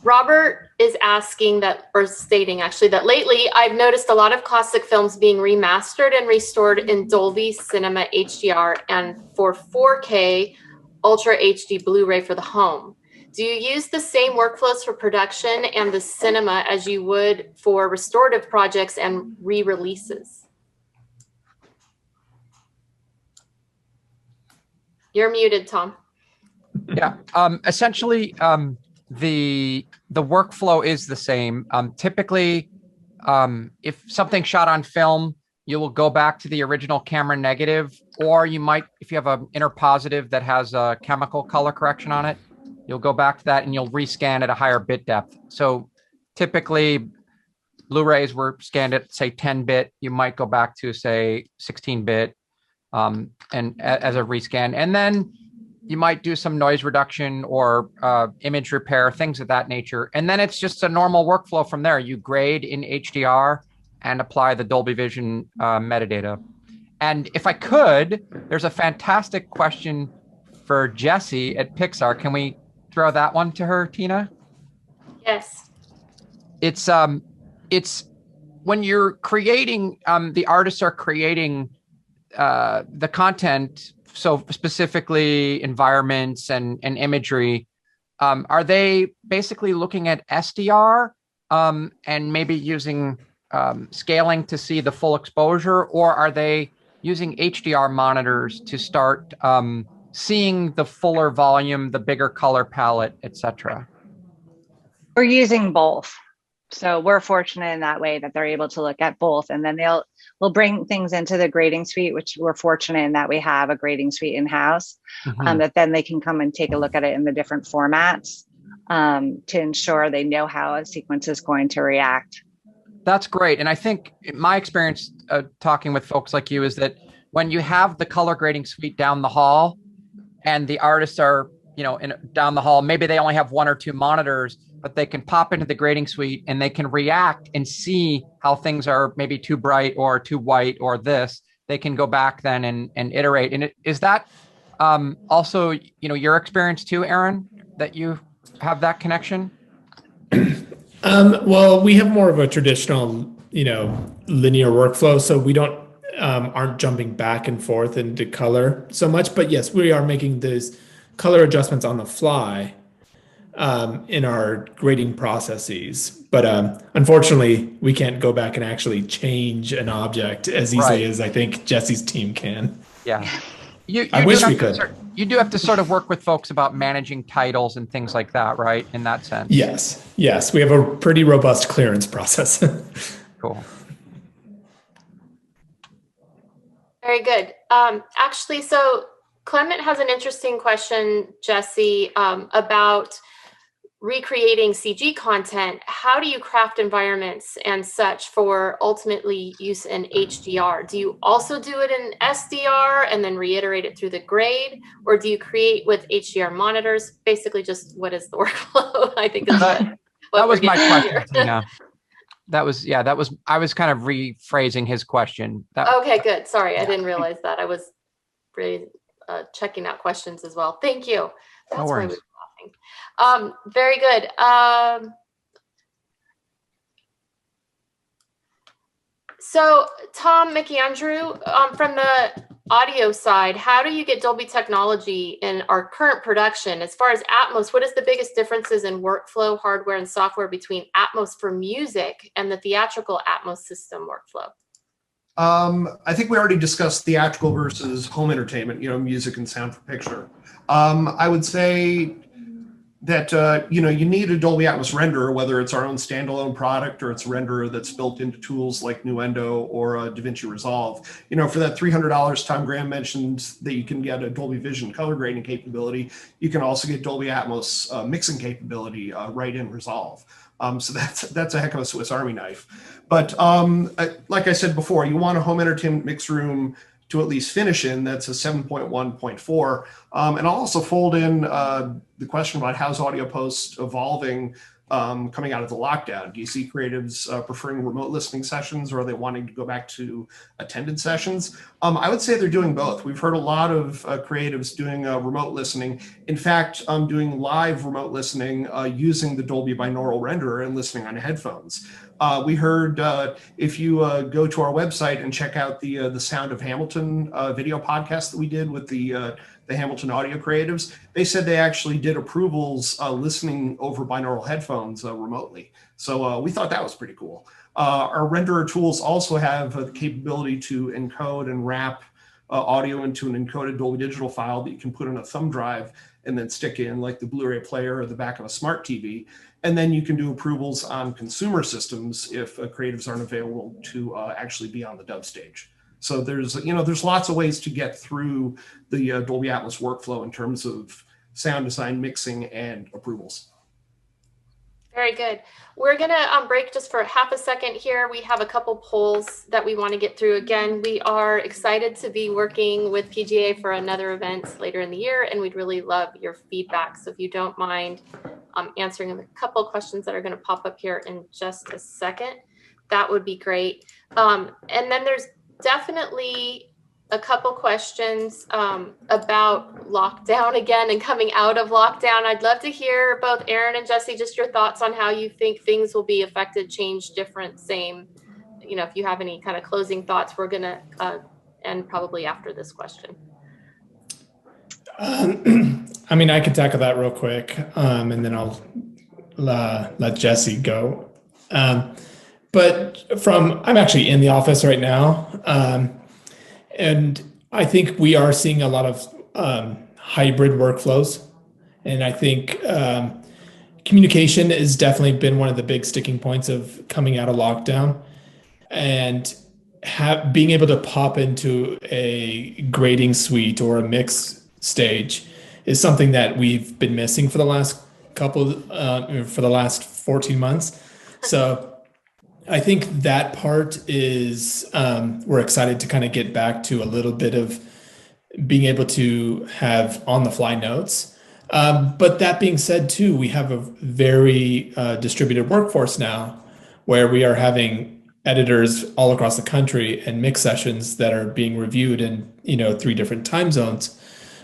Robert is asking stating that lately I've noticed a lot of classic films being remastered and restored in Dolby Cinema HDR and for 4K Ultra HD Blu-ray for the home. Do you use the same workflows for production and the cinema as you would for restorative projects and re-releases? You're muted, Tom. Yeah, essentially, the workflow is the same. Typically, if something's shot on film, you will go back to the original camera negative, or you might, if you have an inner positive that has a chemical color correction on it, you'll go back to that and you'll rescan at a higher bit depth. So typically, Blu-rays were scanned at, say, 10-bit. You might go back to, say, 16-bit and as a rescan. And then you might do some noise reduction or image repair, things of that nature. And then it's just a normal workflow from there. You grade in HDR and apply the Dolby Vision metadata. And if I could, there's a fantastic question for Jessie at Pixar. Can we throw that one to her, Tina? Yes. It's when you're creating, the artists are creating the content, so specifically environments and imagery, are they basically looking at SDR and maybe using scaling to see the full exposure, or are they using HDR monitors to start seeing the fuller volume, the bigger color palette, etc.? We're using both. So we're fortunate in that way that they're able to look at both, and then we'll bring things into the grading suite, which we're fortunate in that we have a grading suite in-house, that then they can come and take a look at it in the different formats to ensure they know how a sequence is going to react. That's great. And I think my experience talking with folks like you is that when you have the color grading suite down the hall and the artists are, down the hall, maybe they only have one or two monitors, but they can pop into the grading suite and they can react and see how things are maybe too bright or too white or this. They can go back then and iterate. And is that also, your experience too, Aaron, that you have that connection? Well, we have more of a traditional, linear workflow, so we aren't jumping back and forth into color so much. But yes, we are making those color adjustments on the fly in our grading processes. But unfortunately, we can't go back and actually change an object as easily as I think Jessie's team can. Yeah. I wish we could. You do have to sort of work with folks about managing titles and things like that, right? In that sense. Yes. We have a pretty robust clearance process. Cool. Very good. Actually, so Clement has an interesting question, Jessie, about recreating CG content. How do you craft environments and such for ultimately use in HDR? Do you also do it in SDR and then reiterate it through the grade, or do you create with HDR monitors? Basically, just what is the workflow? I think is that was my question, Tina. I was kind of rephrasing his question. Okay, good. Sorry, I didn't realize that. I was really checking out questions as well. Thank you. That's why we were laughing. Very good. So Tom McAndrew, from the audio side, how do you get Dolby technology in our current production? As far as Atmos, what is the biggest differences in workflow, hardware, and software between Atmos for music and the theatrical Atmos system workflow? I think we already discussed theatrical versus home entertainment, music and sound for picture. I would say that, you need a Dolby Atmos renderer, whether it's our own standalone product or it's a renderer that's built into tools like Nuendo or DaVinci Resolve. For that $300 Tom Graham mentioned that you can get a Dolby Vision color grading capability, you can also get Dolby Atmos mixing capability right in Resolve. So that's a heck of a Swiss Army knife. But like I said before, you want a home entertainment mix room to at least finish in that's a 7.1.4. And I'll also fold in the question about how's audio post evolving coming out of the lockdown. Do you see creatives preferring remote listening sessions, or are they wanting to go back to attended sessions? I would say they're doing both. We've heard a lot of creatives doing remote listening. In fact, doing live remote listening using the Dolby binaural renderer and listening on headphones. We heard if you go to our website and check out the Sound of Hamilton video podcast that we did with the Hamilton audio creatives, they said they actually did approvals listening over binaural headphones remotely. So we thought that was pretty cool. Our renderer tools also have the capability to encode and wrap audio into an encoded Dolby Digital file that you can put in a thumb drive and then stick in like the Blu-ray player or the back of a smart TV. And then you can do approvals on consumer systems if creatives aren't available to actually be on the dub stage. So there's lots of ways to get through the Dolby Atmos workflow in terms of sound design, mixing, and approvals. Very good. We're going to break just for half a second here. We have a couple polls that we want to get through. Again, we are excited to be working with PGA for another event later in the year, and we'd really love your feedback. So if you don't mind answering a couple questions that are going to pop up here in just a second, that would be great. And then there's definitely a couple questions about lockdown again and coming out of lockdown. I'd love to hear both Aaron and Jessie, just your thoughts on how you think things will be affected, change, different, same. If you have any kind of closing thoughts, we're going to end probably after this question. I mean, I could tackle that real quick, and then I'll let Jessie go. But I'm actually in the office right now. And I think we are seeing a lot of hybrid workflows. And I think communication has definitely been one of the big sticking points of coming out of lockdown. And being able to pop into a grading suite or a mix stage is something that we've been missing for the last for the last 14 months. So I think that part is, we're excited to kind of get back to a little bit of being able to have on the fly notes. But that being said too, we have a very distributed workforce now where we are having editors all across the country and mix sessions that are being reviewed in, 3 different time zones.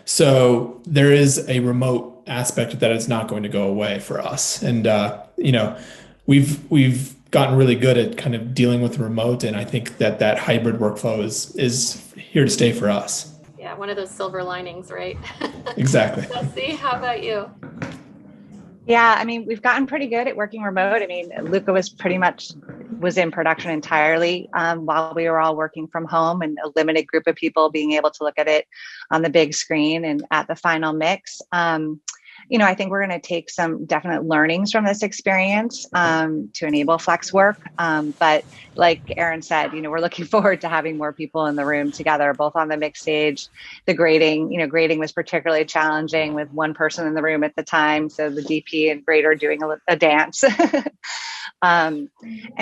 So there is a remote aspect that is not going to go away for us. And, we've gotten really good at kind of dealing with remote. And I think that hybrid workflow is here to stay for us. Yeah, one of those silver linings, right? Exactly. Jessie, how about you? Yeah, I mean, we've gotten pretty good at working remote. I mean, Luca was in production entirely while we were all working from home, and a limited group of people being able to look at it on the big screen and at the final mix. I think we're going to take some definite learnings from this experience to enable flex work. But like Aaron said, we're looking forward to having more people in the room together, both on the mix stage. The grading was particularly challenging with one person in the room at the time. So the DP and grader doing a dance. And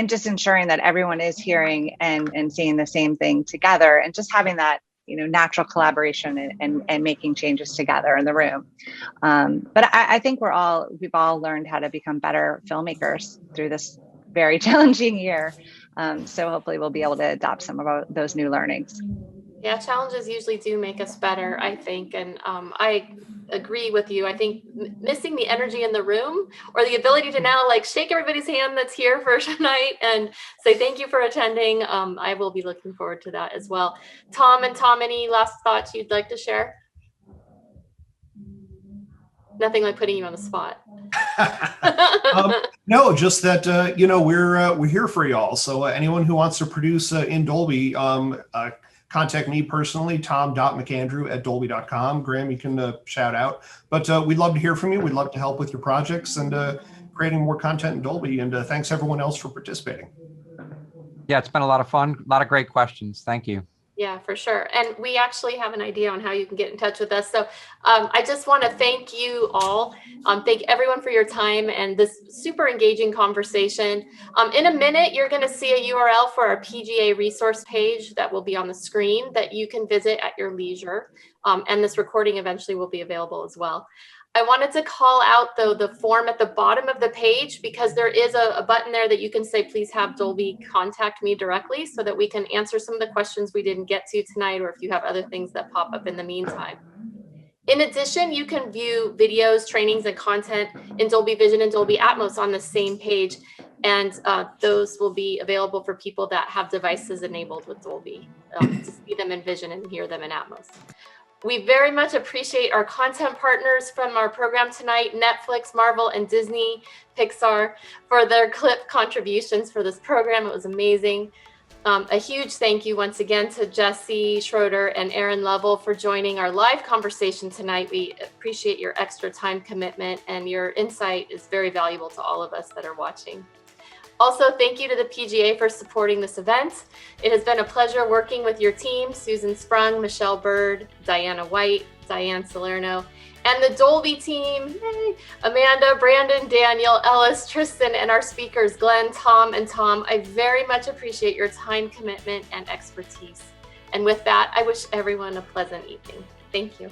just ensuring that everyone is hearing and seeing the same thing together, and just having that natural collaboration and making changes together in the room. But I think we've all learned how to become better filmmakers through this very challenging year. So hopefully we'll be able to adopt some of those new learnings. Yeah, challenges usually do make us better, I think. And I agree with you. I think missing the energy in the room, or the ability to now shake everybody's hand that's here for tonight and say thank you for attending. I will be looking forward to that as well. Tom, any last thoughts you'd like to share? Nothing like putting you on the spot. No, just that we're here for y'all. So anyone who wants to produce in Dolby, contact me personally, tom.mcandrew@dolby.com. Graham, you can shout out. But we'd love to hear from you. We'd love to help with your projects and creating more content in Dolby. And thanks everyone else for participating. Yeah, it's been a lot of fun. A lot of great questions. Thank you. Yeah, for sure. And we actually have an idea on how you can get in touch with us. So I just want to thank you all. Thank everyone for your time and this super engaging conversation. In a minute, you're going to see a URL for our PGA resource page that will be on the screen that you can visit at your leisure. And this recording eventually will be available as well. I wanted to call out, though, the form at the bottom of the page, because there is a button there that you can say, please have Dolby contact me directly, so that we can answer some of the questions we didn't get to tonight, or if you have other things that pop up in the meantime. In addition, you can view videos, trainings, and content in Dolby Vision and Dolby Atmos on the same page, and those will be available for people that have devices enabled with Dolby to see them in Vision and hear them in Atmos. We very much appreciate our content partners from our program tonight, Netflix, Marvel, and Disney, Pixar, for their clip contributions for this program. It was amazing. A huge thank you once again to Jessie, Schroeder, and Aaron Lovell for joining our live conversation tonight. We appreciate your extra time commitment, and your insight is very valuable to all of us that are watching. Also, thank you to the PGA for supporting this event. It has been a pleasure working with your team, Susan Sprung, Michelle Bird, Diana White, Diane Salerno, and the Dolby team, Amanda, Brandon, Daniel, Ellis, Tristan, and our speakers, Glenn, Tom, and Tom. I very much appreciate your time, commitment, and expertise. And with that, I wish everyone a pleasant evening. Thank you.